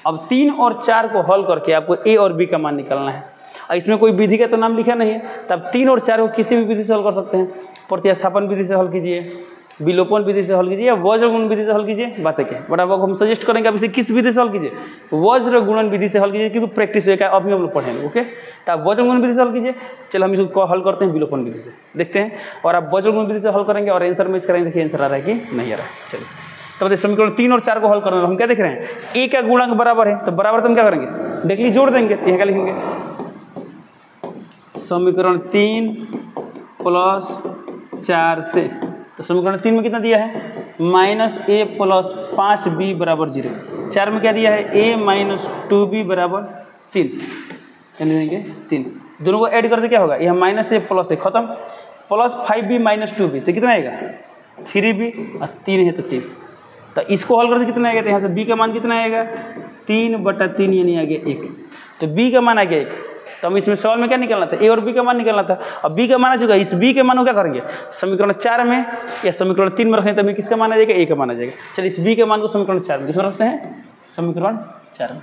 अब 3 और 4 को हल करके आपको ए और बी का मान निकालना है। इसमें कोई विधि का तो नाम लिखा नहीं है, तब 3 और 4 को किसी भी विधि से हल कर सकते हैं। प्रतिस्थापन विधि से हल कीजिए, विलोपन विधि से हल कीजिए या वज्र गुणन विधि से हल कीजिए, बात है क्या। बट अब हम सजेस्ट करेंगे आप इसे किस विधि से हल कीजिए, वज्र गुणन विधि से हल कीजिए, क्योंकि प्रैक्टिस होगा अभी हम लोग पढ़ेंगे। ओके, तो आप वज्र गुणन विधि से हल कीजिए। चलो हम इसको हल करते हैं विलोपन विधि से, देखते हैं। और आप वज्र गुणन विधि से हल करेंगे और आंसर मैच करेंगे, देखिए आंसर आ रहा है कि नहीं आ रहा है। चलिए तो समीकरण 3 और 4 को हल करना, हम क्या देख रहे हैं, ए का गुणांक बराबर है, तो बराबर तो हम क्या करेंगे, डायरेक्टली जोड़ देंगे। यहाँ क्या लिखेंगे, समीकरण 3 + 4 से, तो समीकरण 3 में कितना दिया है, -a + 5b = 0। 4 में क्या दिया है, a - 2b = 3, यानी देंगे 3। दोनों को ऐड करते क्या होगा, यह -a + a खत्म, प्लस 5b - 2b, तो कितना आएगा 3b, और 3 है तो 3। तो इसको हल करते कितना आएगा, तो यहाँ से b का मान कितना आएगा 3/3, यानी आ गया 1। तो b का मान आ गया 1। तो हम इसमें सवाल में क्या निकालना था, ए और बी का मान निकालना था। अब बी का मान आ चुका है, इस बी के मान को क्या करेंगे, समीकरण 4 में या समीकरण 3 में रखें, तभी किसका मान आ जाएगा, ए का मान आ जाएगा। चलिए इस बी के मान को समीकरण 4 में किसमें रखते हैं, समीकरण 4 में।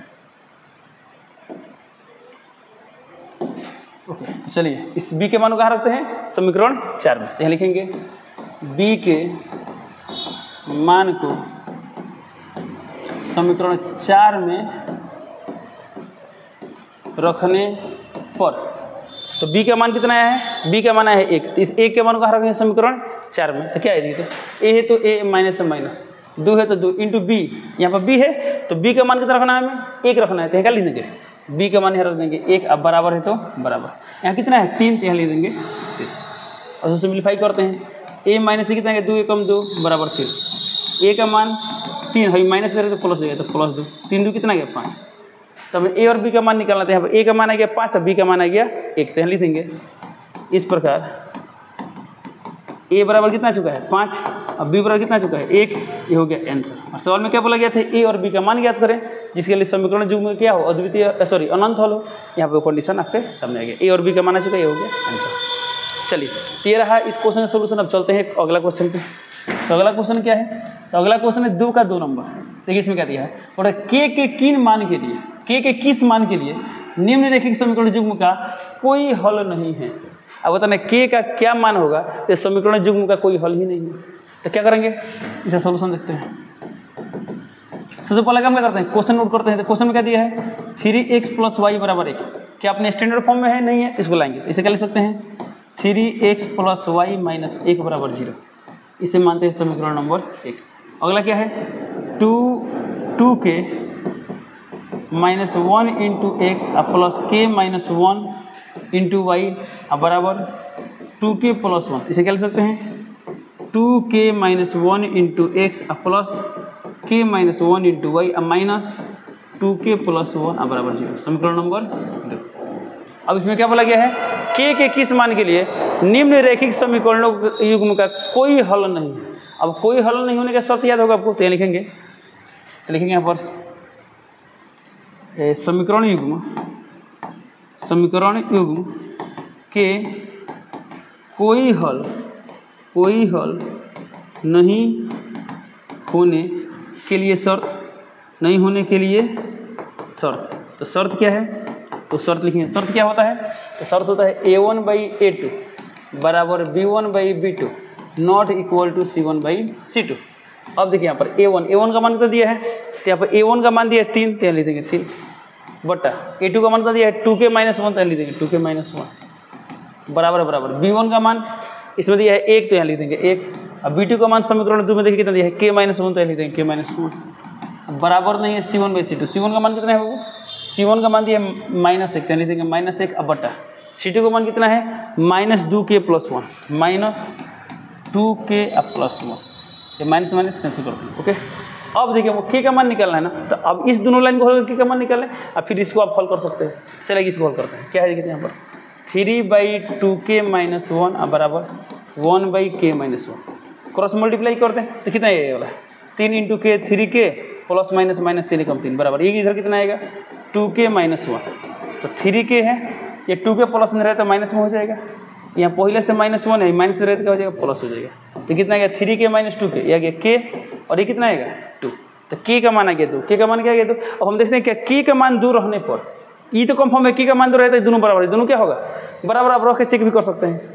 ओके, चलिए इस बी के मान को कहाँ रखते हैं, समीकरण 4 में। यहाँ लिखेंगे बी के मान को समीकरण 4 में रखने पर, तो b का मान कितना है, b का मान है 1, तो इस 1 के मान को कहाँ रखेंगे, समीकरण 4 में। तो क्या है, तो a है तो a माइनस है माइनस, 2 है तो 2 इंटू b, यहाँ पर b है तो b का मान कितना रखना है, हमें 1 रखना है। तो यहाँ क्या लिख देंगे, b का मान यहाँ रख देंगे 1, अब बराबर है तो बराबर, यहाँ कितना है 3, तो यहाँ लिख देंगे 3। और उसको सिम्प्लीफाई करते हैं, a माइनस कितना है 2 = 2 = 3, a का मान 3 है, माइनस दे रहे तो प्लस हो गया, तो +2, 3 2 कितना गया 5। तो हमें ए और बी का मान निकालना था, यहाँ पर ए का मान आ गया 5 और बी का मान आ गया 1, तो यहाँ लिख देंगे इस प्रकार, ए बराबर कितना चुका है 5 और बी बराबर कितना चुका है 1, ये हो गया आंसर। और सवाल में क्या बोला गया था, ए और बी का मान ज्ञात करें, जिसके लिए समीकरण युग्म में क्या हो, अद्वितीय अनंत हल हो। यहाँ पे कंडीशन आपके सामने आ गया, ए और बी का मान आ चुका है, ये हो गया आंसर। चलिए तो ये रहा इस क्वेश्चन का सोल्यूशन। अब चलते हैं अगला क्वेश्चन पे। तो अगला क्वेश्चन क्या है, तो अगला क्वेश्चन है 2 का 2 नंबर। देखिए इसमें क्या दिया है, और के किन मान के लिए, के किस मान के लिए निम्नलिखित समीकरण युग्म का कोई हल नहीं है। अब बताना के का क्या मान होगा, इस समीकरण युग्म का कोई हल ही नहीं है। तो क्या करेंगे, इसे सोल्यूशन देखते हैं। सबसे पहले काम क्या करते हैं, क्वेश्चन नोट करते हैं। तो क्वेश्चन में क्या दिया है, 3x + y = 1। क्या अपने स्टैंडर्ड फॉर्म में है, नहीं है, इसको लाएंगे। तो इसे क्या लिख सकते हैं, 3x + y - 1 = 0। इसे मानते हैं समीकरण नंबर 1। अगला क्या है, 2k - 1 × x plus k - 1 × y बराबर 2k + 1। इसे क्या लिख सकते हैं, 2k - 1 × x plus k - 1 × y minus 2k + 1 बराबर 0। समीकरण नंबर 2। अब इसमें क्या बोला गया है, के किस मान के लिए निम्नलिखित समीकरणों युग्म का कोई हल नहीं है। अब कोई हल नहीं होने का शर्त याद होगा आपको, तो यहाँ लिखेंगे, तो लिखेंगे यहाँ पर समीकरण युग्म के कोई हल नहीं होने के लिए शर्त, नहीं होने के लिए शर्त। तो शर्त क्या है, तो शर्त लिखेंगे, शर्त क्या होता है, तो शर्त होता है a1/a2 बराबर b1/b2 not equal to c1/c2। अब देखिए यहाँ पर a1 का मान कितना दिया है, तो यहाँ पर a1 का मान दिया है 3, तो यहाँ लिख देंगे 3 बटा a2 का मान कितना दिया है 2k - 1, तो यहाँ लिख देंगे 2k - 1 बराबर b1 का मान इसमें दिया है 1, तो यहाँ लिख देंगे 1। अब b2 का मान समीकरण 2 में देखिए कितना दिया है k - 1, तो यहाँ लिख देंगे k - 1 बराबर नहीं है c1/c2। c1 का मान कितना है वो, c1 का मान दिया है -1, तो यहाँ लिख देंगे -1 अब बटा c2 का मान कितना है -2k + 1 -2k + 1, ये माइनस कैंसिल कर देंगे। ओके, अब देखिए वो k का मान निकालना है ना, तो अब इस दोनों लाइन को हल k का मान निकालें, अब फिर इसको आप हल कर सकते हैं। चलिए इसको हल करते हैं। क्या है देखिए यहाँ पर 3/2k - 1 बराबर 1/k - 1 क्रॉस मल्टीप्लाई करते हैं, तो कितना ये वाला 3 × k 3k plus minus minus 3 कम 3 बराबर, ये इधर कितना आएगा 2k - 1, तो 3k है, ये 2k प्लस में रहे तो माइनस में हो जाएगा, यहाँ पहले से -1 है, माइनस में रहे तो क्या हो जाएगा प्लस हो जाएगा। तो कितना गया 3k - 2k, यह गया k और ये कितना आएगा 2। तो k का मान आ गया 2, k का मान क्या आ गया 2। अब हम देखते हैं क्या k का मान 2 रहने पर, ये तो कंफर्म है k का मान 2 रहता है, दोनों बराबर है, दोनों क्या होगा बराबर, आप रख के चेक भी कर सकते हैं।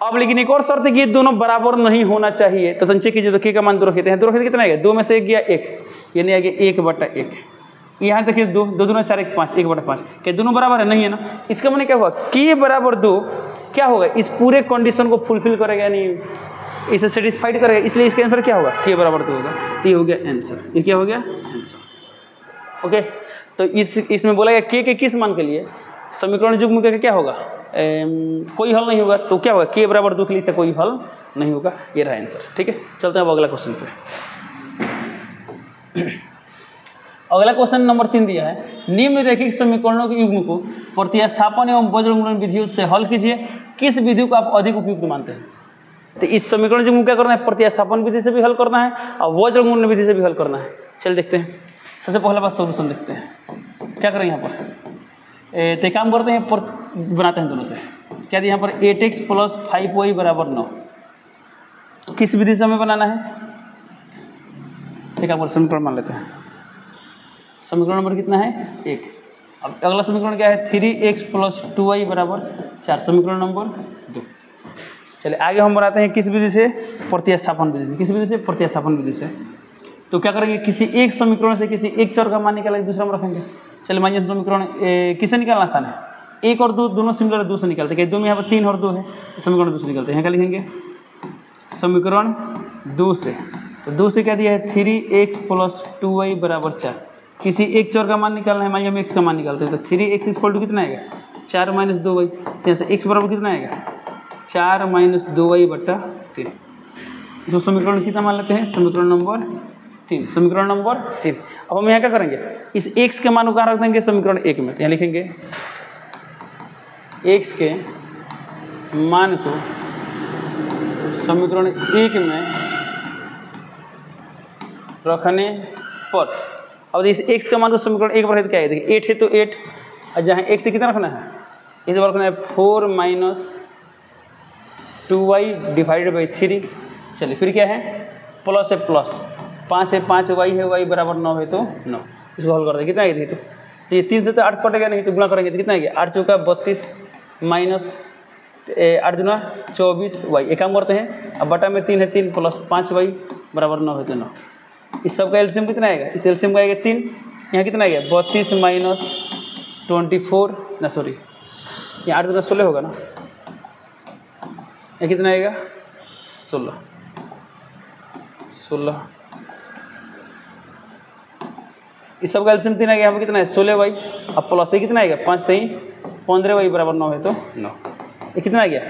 अब लेकिन एक और शर्त है कि ये दोनों बराबर नहीं होना चाहिए, तो चेक कीजिए, तो k का मान 2 रखते हैं, 2 रखते कितना आएगा 2 में से 1 गया 1, यानी आ गया 1/1। यहाँ देखिए 2 2 दूना 4 1 5, 1/5, क्या दोनों बराबर है, नहीं है ना। इसका मैंने क्या हुआ k बराबर 2 क्या होगा, इस पूरे कंडीशन को फुलफिल करेगा, यानी इसे सेटिस्फाइड करेगा, इसलिए इसका आंसर क्या होगा k बराबर 2 होगा। तो ये हो गया आंसर, ये क्या हो गया आंसर। ओके, तो इसमें बोला गया k के किस मान के लिए समीकरण युग्म का क्या होगा, कोई हल नहीं होगा, तो क्या होगा k बराबर 2 के लिए से कोई हल नहीं होगा, ये रहा आंसर। ठीक है, चलते हैं अब अगला क्वेश्चन पे। अगला क्वेश्चन नंबर 3 दिया है, निम्नलिखित समीकरणों के युग्म को प्रतिस्थापन एवं वज्रगुणन विधियों से हल कीजिए, किस विधि को आप अधिक उपयुक्त मानते हैं। तो इस समीकरण युग्म क्या करना है, प्रतिस्थापन विधि से भी हल करना है और वज्रगुणन विधि से भी हल करना है। चल देखते हैं, सबसे पहला बात सोल्यूशन देखते हैं क्या करें यहाँ पर। तो काम करते हैं, बनाते हैं दोनों से। क्या दिया यहाँ पर 8x + 5y = 9, किस विधि से हमें बनाना है, ठीक है, समीकरण मान लेते हैं। समीकरण नंबर कितना है 1। अब अगला समीकरण क्या है 3x + 2y = 4, समीकरण नंबर 2। चलिए आगे हम बनाते हैं किस विधि से, प्रतिस्थापन विधि से। किस विधि से, प्रतिस्थापन विधि से। तो क्या करेंगे, किसी एक समीकरण से किसी एक चर का मान निकालेंगे, दूसरा में रखेंगे। चलिए मान लीजिए समीकरण किससे निकालना आसान है, 1 और 2 दोनों समीकरण 2 से निकालते हैं, 2 में यहाँ पर 3 और 2 है, तो समीकरण 2 से निकालते हैं। यहाँ क्या लिखेंगे, समीकरण 2 से। तो 2 से क्या दिया है 3x + 2y = 4, किसी एक चर का मान निकालना है, मान लीजिए हम x का मान निकालते हैं, तो 3x = कितना आएगा 4 - 2y, तो यहाँ से x बराबर कितना आएगा 4 - 2y/3। इसको समीकरण कितना मान लेते हैं, समीकरण नंबर 3, समीकरण नंबर 3। अब हम यहाँ क्या करेंगे, इस x के मान को कहाँ रख देंगे, समीकरण 1 में। तो यहाँ लिखेंगे x के मान को समीकरण 1 में रखने पर, अब इस x के मान को समीकरण 1 पर है तो क्या है, देखिए 8 है तो 8, और जहाँ x से कितना रखना है, इसे रखना है 4 - 2y / 3। चलिए फिर क्या है, प्लस है प्लस, 5 है 5y है, y = 9 है तो 9, इसको हल कर दें, कितना है तो ये 3 से तो 8 कटेगा नहीं, तो गुणा करेंगे तो कितना है 8 × 32 माइनस 8 × 24y। एक काम करते हैं, अब बटा में 3 है, 3 + 5y = 9 है तो 9। इस सब का एलसीएम कितना आएगा, इस एलसीएम का आएगा 3, यहाँ कितना आएगा 32 - 24 ना सॉरी, यहाँ 8 × 16 होगा ना, ये कितना आएगा 16 इस सब का एलसीएम 3 आ गया, यहाँ पर कितना है 16y, अब प्लस ये कितना आएगा 5 × 3 15y = 9 है तो 9, ये कितना आ गया,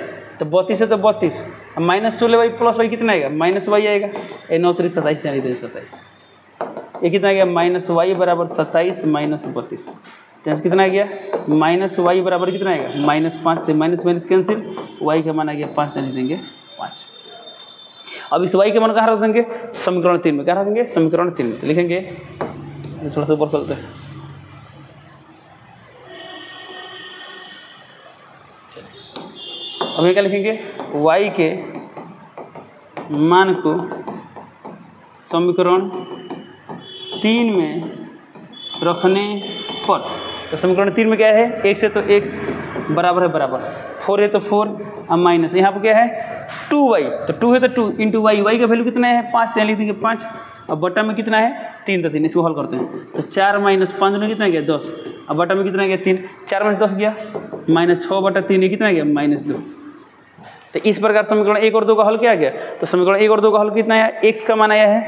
तो 32 है तो 32, अब -16y + y कितना आएगा -y आएगा, ये 9 × 3 27, यानी 27, ये कितना आ गया -y = 27 - 32, तो कितना आ गया -y बराबर कितना आएगा -5 से माइनस कैंसिल, y का मान आ गया 5, यानी देंगे 5। अब इस y के मान कहाँ रख देंगे, समीकरण 3 में। क्या रखेंगे, समीकरण 3 में, तो लिखेंगे थोड़ा सा ऊपर चलते हैं। अब ये क्या लिखेंगे, y के मान को समीकरण 3 में रखने पर, तो समीकरण 3 में क्या है, x है तो x बराबर है बराबर, 4 है तो 4 और माइनस यहाँ पर क्या है 2y, तो 2 है तो 2 × y, y का वैल्यू कितना है 5, यहाँ लिख देंगे 5, और बटा में कितना है 3 तो 3, इसको हल करते हैं, तो 4 - 5 में कितना गया 10, और बटा में कितना गया 3, 4 में 10 गया, -6/3 ये कितना गया -2। तो इस प्रकार समीकरण 1 और 2 का हल क्या गया, तो समीकरण 1 और 2 का हल कितना है, x का मान आया है,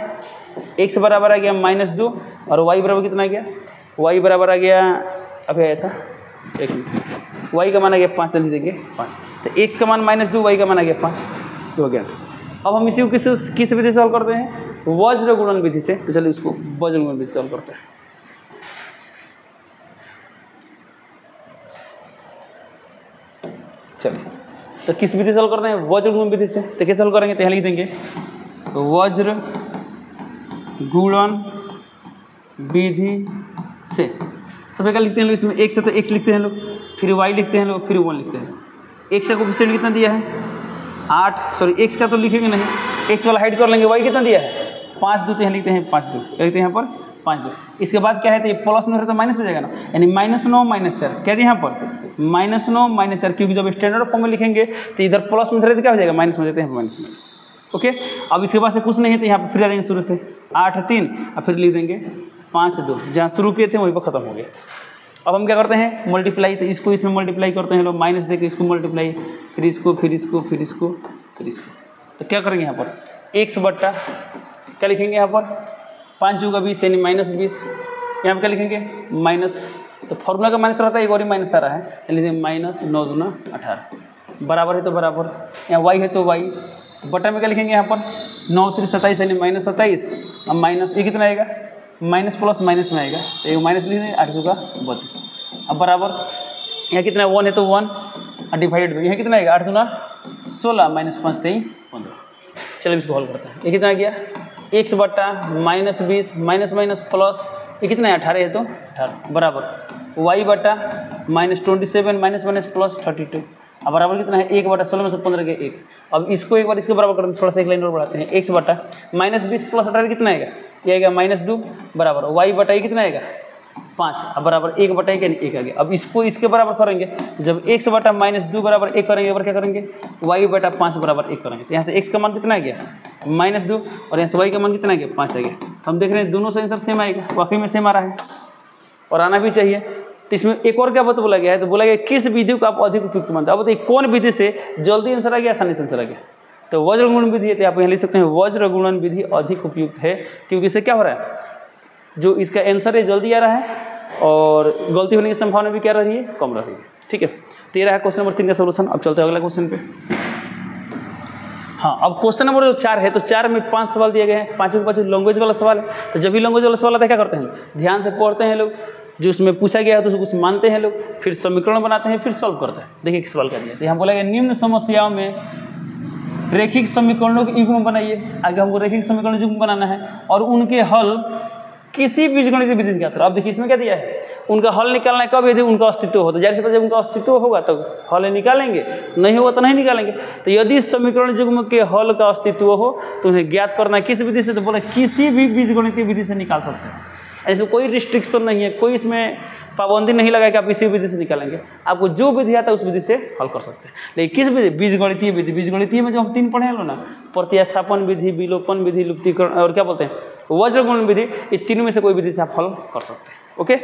x बराबर आ गया -2, और y बराबर कितना आ गया, y बराबर आ गया, अभी आया था एक मिनट, y का मान आ गया 5, तो लिख देंगे 5, तो x का मान -2, y का मान आ गया 5, ये हो गया। अब हम इसी को किस विधि से हल करते हैं, वज्र गुणन विधि से। तो चलिए उसको वज्र गुणन विधि से हल करते हैं। चलिए तो किस विधि से हल करते हैं, वज्र गुणन विधि से। तो कैसे हल करेंगे, तो यहाँ लिख देंगे वज्र गुणन विधि से। सब क्या लिखते हैं लोग, इसमें x है तो x लिखते हैं लोग, फिर y लिखते हैं लोग, फिर 1 लिखते हैं। x का कोएफिशिएंट कितना दिया है 8, सॉरी x का तो लिखेंगे नहीं, x वाला हाइड कर लेंगे, y कितना दिया है 5 2 तो यहाँ लिखते हैं 5 2, लिखते हैं यहाँ पर 5 2। इसके बाद क्या है, तो ये प्लस में तो माइनस हो जाएगा ना, यानी -9 -4 क्या दिया यहाँ पर -9 -4, क्योंकि जब स्टैंडर्ड फॉर्म में लिखेंगे तो इधर प्लस में तो क्या हो जाएगा माइनस में देते हैं माइनस में। ओके, अब इसके बाद से कुछ नहीं है तो यहाँ पर फिर आ जाएंगे शुरू से 8 3 और फिर लिख देंगे 5 2, जहाँ शुरू किए थे वहीं पर खत्म हो गया। अब हम क्या करते हैं मल्टीप्लाई, तो इसको इसमें मल्टीप्लाई करते हैं लोग, माइनस देके इसको मल्टीप्लाई, फिर इसको फिर इसको फिर इसको फिर इसको, तो क्या करेंगे यहाँ पर x बट्टा क्या लिखेंगे यहाँ पर 5 × 20 यानी -20, यहाँ पर क्या लिखेंगे माइनस, तो फॉर्मूला का माइनस रहता है, एक और ही माइनस आ रहा है, यानी -9 दूना 18 बराबर है तो बराबर, यहाँ y है तो y, बटा में क्या लिखेंगे यहाँ पर 9 3 27 यानी -27, अब माइनस ये कितना आएगा माइनस प्लस माइनस में आएगा, तो एक माइनस लिख देंगे 8 × 32, अब बराबर यहाँ कितना 1 है तो 1 और डिवाइडेड में यहाँ कितना आएगा 8 दूना 16 -5 23 15। चलिए इसको हल करते हैं, ये कितना आ गया x बट्टा -20 माइनस माइनस प्लस ये कितना है 18 है तो 18 बराबर y बट्टा -27 माइनस माइनस प्लस 32, अब बराबर कितना है 1 बटा 16 में से 15 के 1। अब इसको एक बार इसके बराबर करते हैं, थोड़ा सा एक लाइन और बढ़ाते हैं, x बटा -20 प्लस 18 कितना आएगा ये आएगा -2 बराबर y बटा ये कितना आएगा 5, अब बराबर 1 बटा 1 यानी 1 आ गया। अब इसको इसके बराबर करेंगे, जब x बटा -2 बराबर 1 करेंगे और क्या करेंगे y बटा 5 बराबर 1 करेंगे, तो यहाँ से x का मान कितना आ गया -2 और यहाँ से y का मान कितना आ गया 5 आ गया। तो हम देख रहे हैं दोनों से आंसर सेम आएगा, वाकई में सेम आ रहा है और आना भी चाहिए। तो इसमें एक और क्या बात बोला गया है, तो बोला गया किस विधि को आप अधिक उपयुक्त मानते हैं। अब बताइए कौन विधि से जल्दी आंसर आ गया आसानी से आंसर आ गया, तो वज्र गुणन विधि है, तो आप यहाँ लिख सकते हैं वज्र गुणन विधि अधिक उपयुक्त है, क्योंकि इससे क्या हो रहा है जो इसका आंसर है जल्दी आ रहा है और गलती होने की संभावना भी क्या रह रही है कम रह रही है। ठीक है, तो ये रहा क्वेश्चन नंबर 3 का सोल्यूशन। अब चलते हैं अगला क्वेश्चन पे। हाँ, अब क्वेश्चन नंबर 4 है, तो 4 में 5 सवाल दिए गए हैं, 5 के 5 लैंग्वेज वाला सवाल है। तो जब भी लैंग्वेज वाला सवाल आता है क्या करते हैं ध्यान से पढ़ते हैं लोग, जो उसमें पूछा गया है तो उसको कुछ मानते हैं लोग, फिर समीकरण बनाते हैं, फिर सॉल्व करते हैं। देखिए किस सवाल का दिया, तो यहाँ बोला गया निम्न समस्याओं में रैखिक समीकरणों के युग्म बनाइए। आगे हमको रैखिक समीकरण युग्म बनाना है और उनके हल किसी बीजगणित विधि से ज्ञात करो। अब देखिए इसमें क्या दिया है, उनका हल निकालना है कब, यदि उनका अस्तित्व हो, तो जाहिर सी बात जब उनका अस्तित्व होगा तो हल निकालेंगे, नहीं होगा तो नहीं निकालेंगे। तो यदि समीकरण युग्म के हल का अस्तित्व हो तो उन्हें ज्ञात करना है किस विधि से, तो बोला किसी भी बीजगणितीय विधि से निकाल सकते हैं। इसमें कोई रिस्ट्रिक्शन नहीं है, कोई इसमें पाबंदी नहीं लगा कि आप इसी विधि से निकालेंगे, आपको जो विधि आता है उस विधि से हल कर सकते हैं। लेकिन किस विधि, बीजगणितीय विधि। बीजगणितीय में जो हम 3 पढ़े हैं ना, प्रतिस्थापन विधि, विलोपन विधि, लुप्तीकरण और क्या बोलते हैं वज्र गुणन विधि, ये 3 में से कोई विधि से आप हल कर सकते हैं। ओके,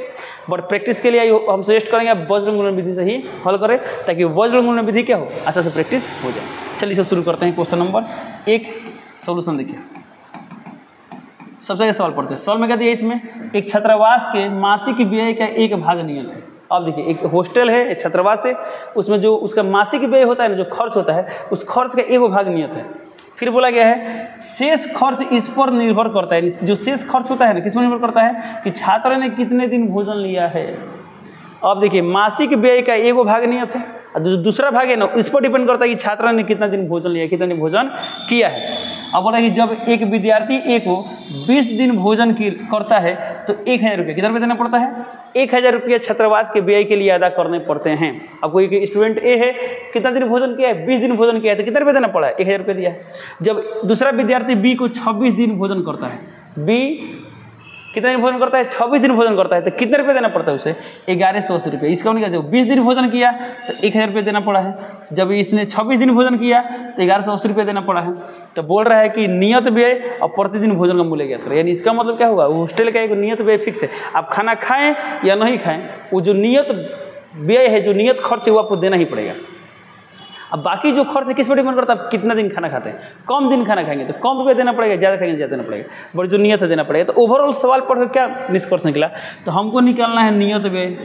बट प्रैक्टिस के लिए हम सजेस्ट करेंगे आप वज्र गुणन विधि से ही हल करें, ताकि वज्र गुणन विधि क्या हो आसानी से प्रैक्टिस हो जाए। चलिए इसे शुरू करते हैं। क्वेश्चन नंबर 1 सोल्यूशन देखिए, सबसे आगे सवाल पढ़ते हैं। सवाल में क्या दिया, इसमें एक छात्रावास के मासिक व्यय का एक भाग नियत है। अब देखिए एक हॉस्टल है, एक छात्रावास है, उसमें जो उसका मासिक व्यय होता है ना, जो खर्च होता है, उस खर्च का एक भाग नियत है। फिर बोला गया है शेष खर्च इस पर निर्भर करता है, जो शेष खर्च होता है ना किस पर निर्भर करता है कि छात्र ने कितने दिन भोजन लिया है। अब देखिए मासिक व्यय का एक भाग नियत है और जो दूसरा भाग है ना इस पर डिपेंड करता है कि छात्र ने कितना दिन भोजन लिया, कितना दिन भोजन किया है। अब बोला कि जब एक विद्यार्थी ए को 20 दिन भोजन करता है तो 1000 रुपये कितना रुपये देना पड़ता है, 1000 रुपये छात्रावास के व्यय के लिए अदा करने पड़ते हैं। अब कोई स्टूडेंट ए है, कितना दिन भोजन किया है, 20 दिन भोजन किया है, तो कितना रुपये देना पड़ा है, 1000 रुपये दिया है। जब दूसरा विद्यार्थी बी को 26 दिन भोजन करता है, बी कितना दिन भोजन करता है, 26 दिन भोजन करता है, तो कितने रुपये देना पड़ता है उसे, 1180 रुपये। इसका उन्होंने कहा जब 20 दिन भोजन किया तो 1000 रुपये देना पड़ा है, जब इसने 26 दिन भोजन किया तो 1180 रुपये देना पड़ा है। तो बोल रहा है कि नियत व्यय और प्रतिदिन भोजन का मूल्य ज्ञात करें। यानी इसका मतलब क्या होगा, हॉस्टल का एक नियत व्यय फिक्स है, आप खाना खाएं या नहीं खाएं, वो जो नियत व्यय है, जो नियत खर्च है वो आपको देना ही पड़ेगा। अब बाकी जो खर्च है किस पर डिपेंड करता है, कितना दिन खाना खाते हैं, कम दिन खाना खाएंगे तो कम रुपये देना पड़ेगा, ज़्यादा खाएंगे ज़्यादा देना पड़ेगा, बट जो नियत है देना पड़ेगा। तो ओवरऑल सवाल पढ़कर क्या निष्कर्ष निकला, तो हमको निकालना है नियत व्यय,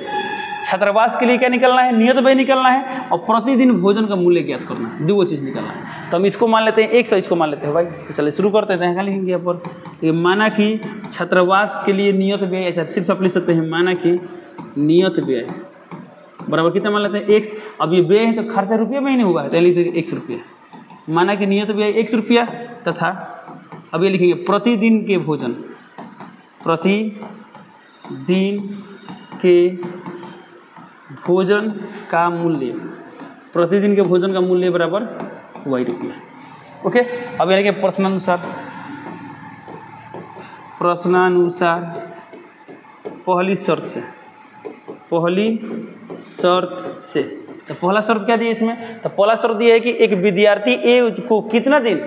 छात्रावास के लिए क्या निकालना है, नियत व्यय निकालना है, और प्रतिदिन भोजन का मूल्य ज्ञात करना है, 2 चीज़ निकालना है। तो हम इसको मान लेते हैं 100, इसको मान लेते हैं भाई। तो चलिए शुरू करते हैं, क्या लिखेंगे यहाँ पर, ये माना कि छात्रावास के लिए नियत व्यय, ऐसा सिर्फ आप लिख सकते हैं माना कि नियत व्यय बराबर कितना मान लेते हैं, x। अब ये व्यय है तो खर्चा रुपये में ही नहीं हुआ है, तो लिखते हैं 100 रुपया। माना कि नियत व्यय 100 रुपया तथा अब ये लिखेंगे प्रतिदिन के भोजन, प्रतिदिन के भोजन का मूल्य, प्रतिदिन के भोजन का मूल्य बराबर y रुपया। ओके, अब यानी कि प्रश्नानुसार प्रश्नानुसार पहली शर्त से, पहली शर्त से। तो पहला शर्त क्या दिया इसमें? तो पहला शर्त यह है कि एक विद्यार्थी ए को कितना दिन,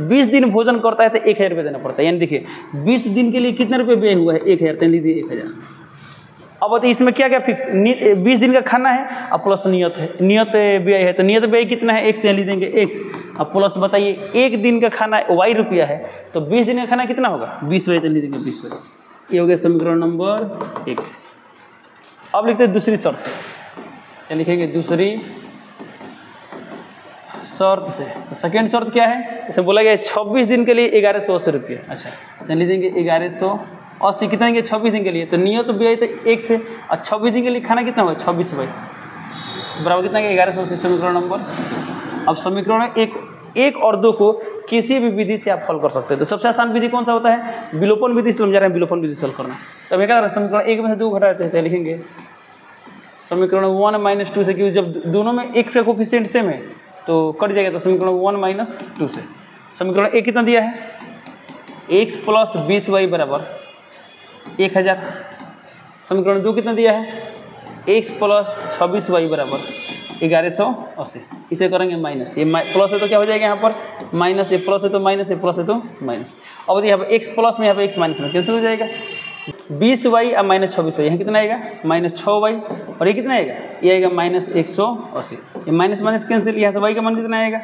20 दिन भोजन करता है तो 1000 रुपये देना पड़ता है। यानी देखिए 20 दिन के लिए कितने रुपये व्यय हुआ है? 1000, तो लीजिए 1000। अब बताइए इसमें क्या क्या फिक्स, 20 दिन का खाना है और प्लस नियत है, नियत व्यय है। तो नियत व्यय कितना है? x, लिख देंगे x। अब प्लस बताइए एक दिन का खाना y रुपया है, तो 20 दिन का खाना कितना होगा? 20 रुपये, तो लिख देंगे 20 रुपये। ये हो गया समीकरण नंबर 1। अब लिखते हैं दूसरी शर्त से, क्या लिखेंगे? दूसरी शर्त से। तो सेकेंड शर्त क्या है? इसे बोला गया 26 दिन के लिए 1180 रुपये। अच्छा, तो लिख देंगे 1180। कितना देंगे? 26 दिन के लिए। तो नियत व्यय तो 1 से, और 26 दिन के लिए खाना कितना होगा? 26 भाई बराबर कितना? 1180। समीकरण नंबर। अब समीकरण एक और 2 को किसी भी विधि से आप हल कर सकते हैं। तो सबसे आसान विधि कौन सा होता है? विलोपन विधि से हम जा रहे हैं, विलोपन विधि से हल करना। तो क्या कर रहे हैं? समीकरण 1 में से 2 घटा देते हैं, लिखेंगे समीकरण 1 - 2 से, क्योंकि जब दोनों में x का कोफिशिएंट सेम है तो कट जाएगा। तो समीकरण 1 - 2 से समीकरण 1 कितना दिया है? x + 20y बराबर 1000। समीकरण 2 कितना दिया है? x + 26y बराबर 1180। इसे करेंगे माइनस, ये प्लस है तो क्या हो जाएगा यहाँ पर? माइनस। ये प्लस है तो माइनस, ये प्लस है तो माइनस। अब यहाँ पर x प्लस में, यहाँ पर x माइनस में कैंसिल हो जाएगा। 20y और -26y, यहाँ कितना आएगा? -6y। और ये कितना आएगा? ये आएगा -180। ये माइनस माइनस कैंसिल, यहाँ से y का मान कितना आएगा?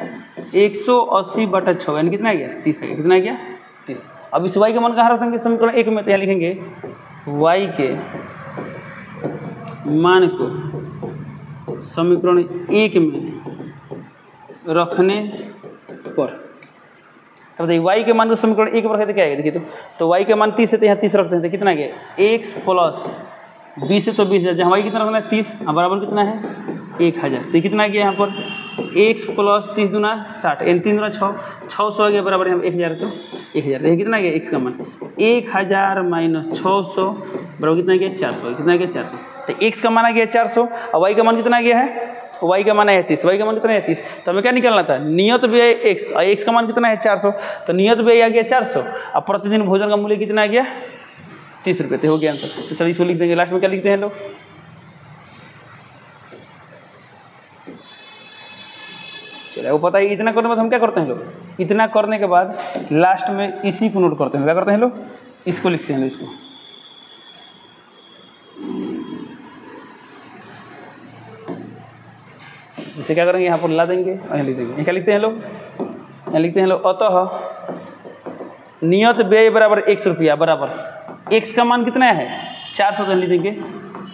180/6, यानी कितना आ गया? 30 आ गया। कितना आ गया? 30। अब इस y का मान कहाँ रखेंगे? समीकरण 1 में। तो यहाँ लिखेंगे y के मान को समीकरण 1 में रखने पर, तो बताइए y के मान को समीकरण 1 पर रखे तो क्या आएगा? देखिए तो y के मान 30 है, तो यहाँ 30 रखते हैं, तो कितना आ गया? x + 20 है तो 20,000, जहाँ y कितना रखना है? 30, बराबर कितना है? 1000। तो कितना आ गया यहाँ पर? x + 30 दूना 60, यानी 3 दूना 6, 600 आ गया बराबर यहाँ 1000। तो 1000, तो कितना आ गया? x का मान 1000 - 600 बराबर कितना आ गया? 400। कितना आ गया? 400। तो x का मान आ गया 400 और y का मान कितना आ गया है? y का मान है 30, y का मान कितना है? 30। तो हमें क्या निकालना था? नियत व्यय x, और x का मान कितना है? 400। तो नियत व्यय आ गया 400 और प्रतिदिन भोजन का मूल्य कितना आ गया? 30 रुपये। तो हो गया आंसर। तो चलिए इसको लिख देंगे। लास्ट में क्या लिखते हैं लोग? चलिए वो पता है, इतना करने के बाद हम क्या करते हैं लोग? इतना करने के बाद लास्ट में इसी को नोट करते हैं। क्या करते हैं लोग? इसको लिखते हैं लोग, इसको। इसे क्या करेंगे? यहाँ पर ला देंगे और यहाँ लिख देंगे। क्या लिखते हैं लोग? यहाँ लिखते हैं लोग, अतः नियत व्यय बराबर 100 रुपया बराबर x का मान कितना है? 400, तो लिख देंगे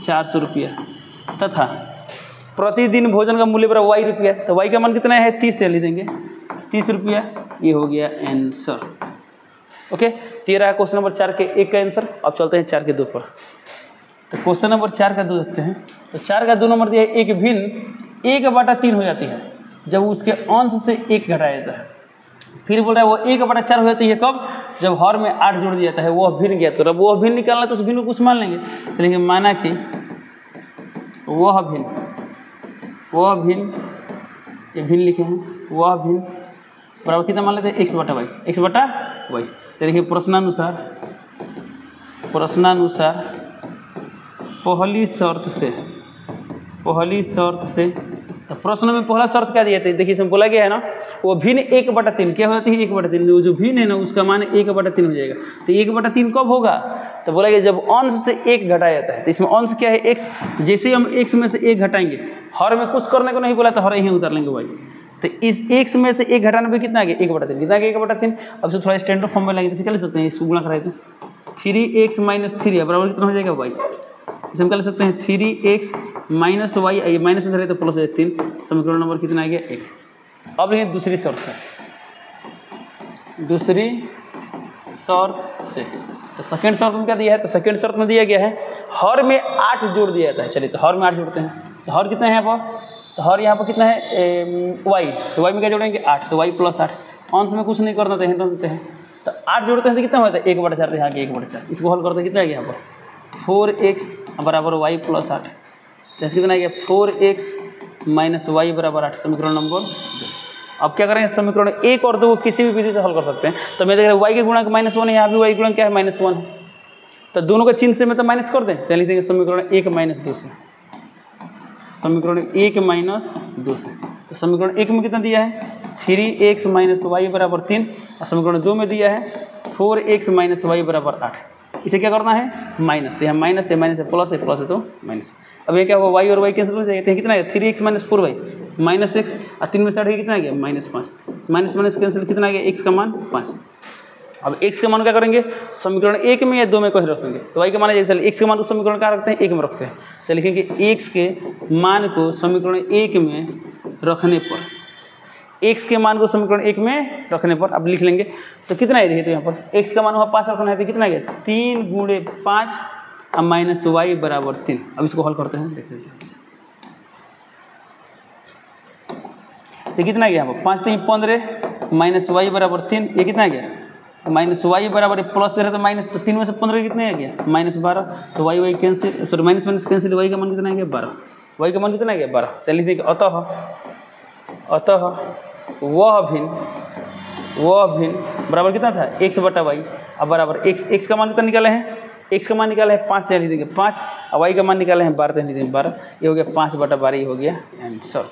400 रुपया, तथा प्रतिदिन भोजन का मूल्य बराबर y रुपया, तो y का मान कितना है? 30, तो लिख देंगे 30 रुपया। ये हो गया आंसर। ओके, तो ये रहा क्वेश्चन नंबर 4 के 1 का आंसर। अब चलते हैं 4 के 2 पर। तो क्वेश्चन नंबर 4 का 2 देखते हैं। तो 4 का 2 नंबर दिया है, एक भिन्न 1/3 हो जाती है जब उसके अंश से 1 घटाया जाता है। फिर बोल रहा है वो 1/4 हो जाती है कब? जब हर में 8 जोड़ दिया जाता है। वह भिन्न ज्ञात करो। अब वह भिन्न निकालना तो उस भिन्न को कुछ मान लेंगे। तो लेकिन माना कि वह भिन्न, ये भिन्न लिखे हैं, वह भिन्न बराबर कितना मान लेते हैं? x/y, x/y। तो देखिए प्रश्नानुसार पहली शर्त से, तो प्रश्न में पहला शर्त क्या दिया था? देखिए इसमें बोला गया है ना, वो भिन्न 1/3 क्या हो जाती है? 1/3। वो जो भिन्न है ना उसका मान 1/3 हो जाएगा। तो 1/3 कब होगा? तो बोला गया जब अंश से 1 घटाया जाता है। तो इसमें अंश क्या है? x। जैसे ही हम x में से 1 घटाएंगे, हर में कुछ करने को नहीं बोला तो हर यहीं उतार लेंगे भाई। तो इस x में से 1 घटाने पे कितना आ गया? 1/3। कितना आ गया? 1/3। अब से थोड़ा स्टैंडर्ड फॉर्म में लगेगा, जैसे क्या लिख सकते हैं? इसको गुणा कराए तो 3x - 3 बराबर कितना हो जाएगा? y। इसे हम क्या लिख सकते हैं? 3x - y, ये माइनस में धरे तो प्लस 3। समीकरण नंबर कितना आ गया? 1। अब लेकिन दूसरी शर्त से, तो सेकेंड शर्त में क्या दिया है? तो सेकेंड शर्त में दिया गया है हर में 8 जोड़ दिया जाता है। चलिए तो हर में 8 जोड़ते हैं। तो हर कितना है यहाँ पर? तो हर यहाँ पर कितना है? y। तो y में क्या जोड़ेंगे? 8। तो y + 8। अंश में कुछ नहीं करना तो हिंट देते हैं। तो 8 जोड़ते हैं तो कितना होता है? 1/4। यहाँ के 1/4। इसको हल करते हैं, कितना आ गया यहाँ पर? 4x बराबर y + 8। जैसे कितना आ गया? 4x - y बराबर 8। समीकरण नंबर 2। अब क्या करेंगे, समीकरण 1 और 2 को किसी भी विधि से हल कर सकते हैं। तो मैं देख रहा हूँ y के गुणक -1 है, यहाँ भी y गुणक क्या है -1 है, तो दोनों का चिन्ह से मैं तो माइनस कर दें, तो लिख देंगे समीकरण 1 - 2 से, समीकरण 1 - 2 से। तो समीकरण 1 में कितना दिया है 3x - y = 3 और समीकरण 2 में दिया है 4x - y = 8। इसे क्या करना है माइनस, तो यहाँ माइनस है प्लस है तो माइनस। अब ये क्या होगा y और y कैंसिल हो जाएगा, कितना है 3x - 4y -x और 3 में से 8 कितना आ गया -5, माइनस कैंसिल कितना आ गया x का मान 5। अब x का मान क्या करेंगे समीकरण 1 में या 2 में कहीं रख देंगे, तो y का मान चलिए x का मान उस समीकरण क्या रखते हैं 1 में रखते हैं, तो लिखेंगे x के मान को समीकरण 1 में रखने पर, x के मान को समीकरण 1 में रखने पर अब लिख लेंगे। तो कितना है देखिए, तो यहाँ पर x का मान वहाँ 5 रखना है, तो कितना है 3 × 5 माइनस y = 3। अब इसको हल करते हैं, देखते हैं तो कितना है यहाँ पर 5 3 15 माइनस y = 3, ये कितना है गया माइनस y बराबर प्लस दे रहे तो माइनस, तो 3 में से 15 कितने आ गया -12, तो y cancel, sorry minus cancel, y का मान कितना आ गया 12, y का मान कितना आ गया 12। तो लिख देंगे अतः वह भिन्न बराबर कितना था x/y, अब बराबर x का मान कितना निकाले हैं, x का मान निकाले हैं 5, लिख देंगे 5 और y का मान निकाले हैं 12, लिख देंगे 12, ये हो गया 5/12, ये हो गया आंसर।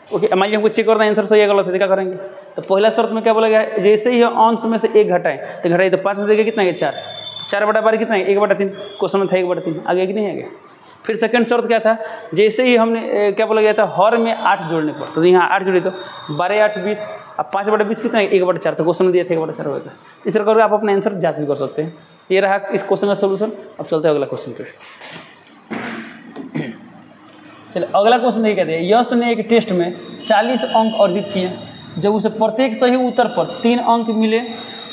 ओके, मान लीजिए हमको चेक करना है आंसर सही है गलत है, क्या करेंगे, तो पहला शर्त में क्या बोला गया है, जैसे ही अंश में से 1 घटाएं, तो घटाइए तो 5 में से कितना है 4, 4/12 कितना है 1/3, क्वेश्चन में था 1/3, आगे कि नहीं आगे। फिर सेकंड शर्त क्या था, जैसे ही हमने क्या बोला गया था हर में 8 जोड़ने पर, तो यहाँ 8 जोड़े तो 12 8 20, अब 5/20 कितना है 1/4, तो क्वेश्चन में दिया था 1/4 होता है। इस तरह करके आप अपना आंसर जांच भी कर सकते हैं। ये रहा इस क्वेश्चन का सोल्यूशन। अब चलते हैं अगला क्वेश्चन पे। चलिए अगला क्वेश्चन ये कहते हैं, यश ने एक टेस्ट में 40 अंक अर्जित किए, जब उसे प्रत्येक सही उत्तर पर 3 अंक मिले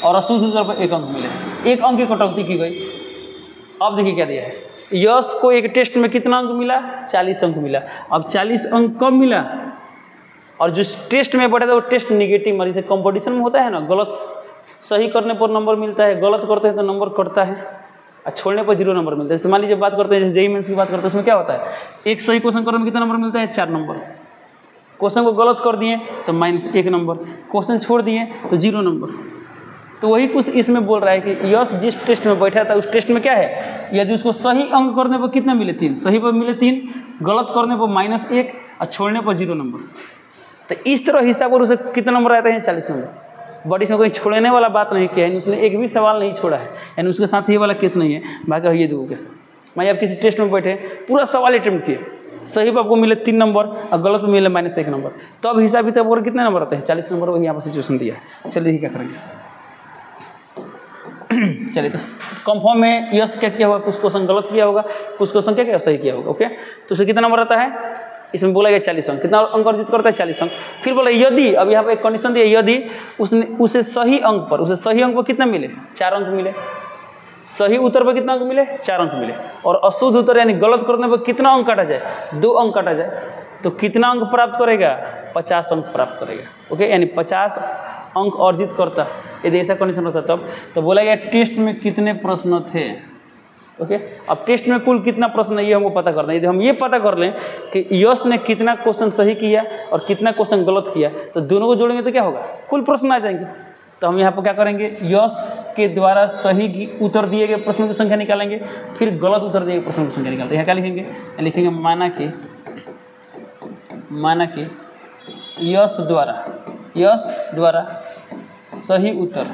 और अशुद्ध उत्तर पर 1 अंक मिले, 1 अंक की कटौती की गई। अब देखिए क्या दिया है, यश को एक टेस्ट में कितना अंक मिला 40 अंक मिला। अब 40 अंक कब मिला, और जो टेस्ट में बढ़ा था वो टेस्ट निगेटिव, मतलब जैसे कंपटीशन में होता है ना, गलत सही करने पर नंबर मिलता है, गलत करते हैं तो नंबर कटता है और छोड़ने पर 0 नंबर मिलता है। जैसे मान लीजिए बात करते हैं, जैसे जेईई मेंस की बात करते हैं, उसमें क्या होता है एक सही क्वेश्चन करने में कितना नंबर मिलता है 4 नंबर, क्वेश्चन को गलत कर दिए तो -1 नंबर, क्वेश्चन छोड़ दिए तो 0 नंबर। तो वही कुछ इसमें बोल रहा है कि यश जिस टेस्ट में बैठा था उस टेस्ट में क्या है, यदि उसको सही अंक करने पर कितना मिले 3, सही पर मिले 3, गलत करने पर -1 और छोड़ने पर 0 नंबर। तो इस तरह हिसाब पर उसे कितना नंबर आते हैं 40 नंबर। बट इसमें कोई छोड़ने वाला बात नहीं किया है, उसने एक भी सवाल नहीं छोड़ा है, यानी उसके साथ ये वाला केस नहीं है, बाकी ये 2 केस। मैं आप किसी टेस्ट में बैठे पूरा सवाल अटेम्प्ट किए, सही पर आपको मिले 3 नंबर और गलत में मिले -1 नंबर, तो अब हिसाब किताब और कितने नंबर आते हैं 40 नंबर। वही यहाँ पर सिचुएशन दिया है। चलिए क्या करेंगे चलिए, तो कंफर्म में यस क्या किया होगा, कुछ क्वेश्चन गलत किया होगा, कुछ क्वेश्चन क्या सही किया होगा। ओके, तो उसे कितना नंबर आता है, इसमें बोला गया 40 अंक, कितना अंक अर्जित करता है 40 अंक। फिर बोला यदि, अब यहाँ पे एक कंडीशन दिया, यदि उसे सही अंक पर कितना मिले 4 अंक मिले, सही उत्तर पर कितना अंक मिले 4 अंक मिले, और अशुद्ध उत्तर यानी गलत करने पर कितना अंक काटा जाए 2 अंक काटा जाए, तो कितना अंक प्राप्त करेगा 50 अंक प्राप्त करेगा। ओके, यानी 50 अंक अर्जित करता, यदि ऐसा कंडीशन होता तब। तो बोला गया टेस्ट में कितने प्रश्न थे। ओके, अब टेस्ट में कुल कितना प्रश्न है ये हमको पता करना है। यदि हम ये पता कर लें कि यश ने कितना क्वेश्चन सही किया और कितना क्वेश्चन गलत किया, तो दोनों को जोड़ेंगे तो क्या होगा, कुल प्रश्न आ जाएंगे। तो हम यहाँ पर क्या करेंगे, यश के द्वारा सही उत्तर दिए गए प्रश्नों की संख्या निकालेंगे, फिर गलत उत्तर दिए गए प्रश्नों की संख्या निकालते हैं। यहाँ क्या लिखेंगे, माना कि यश द्वारा सही उत्तर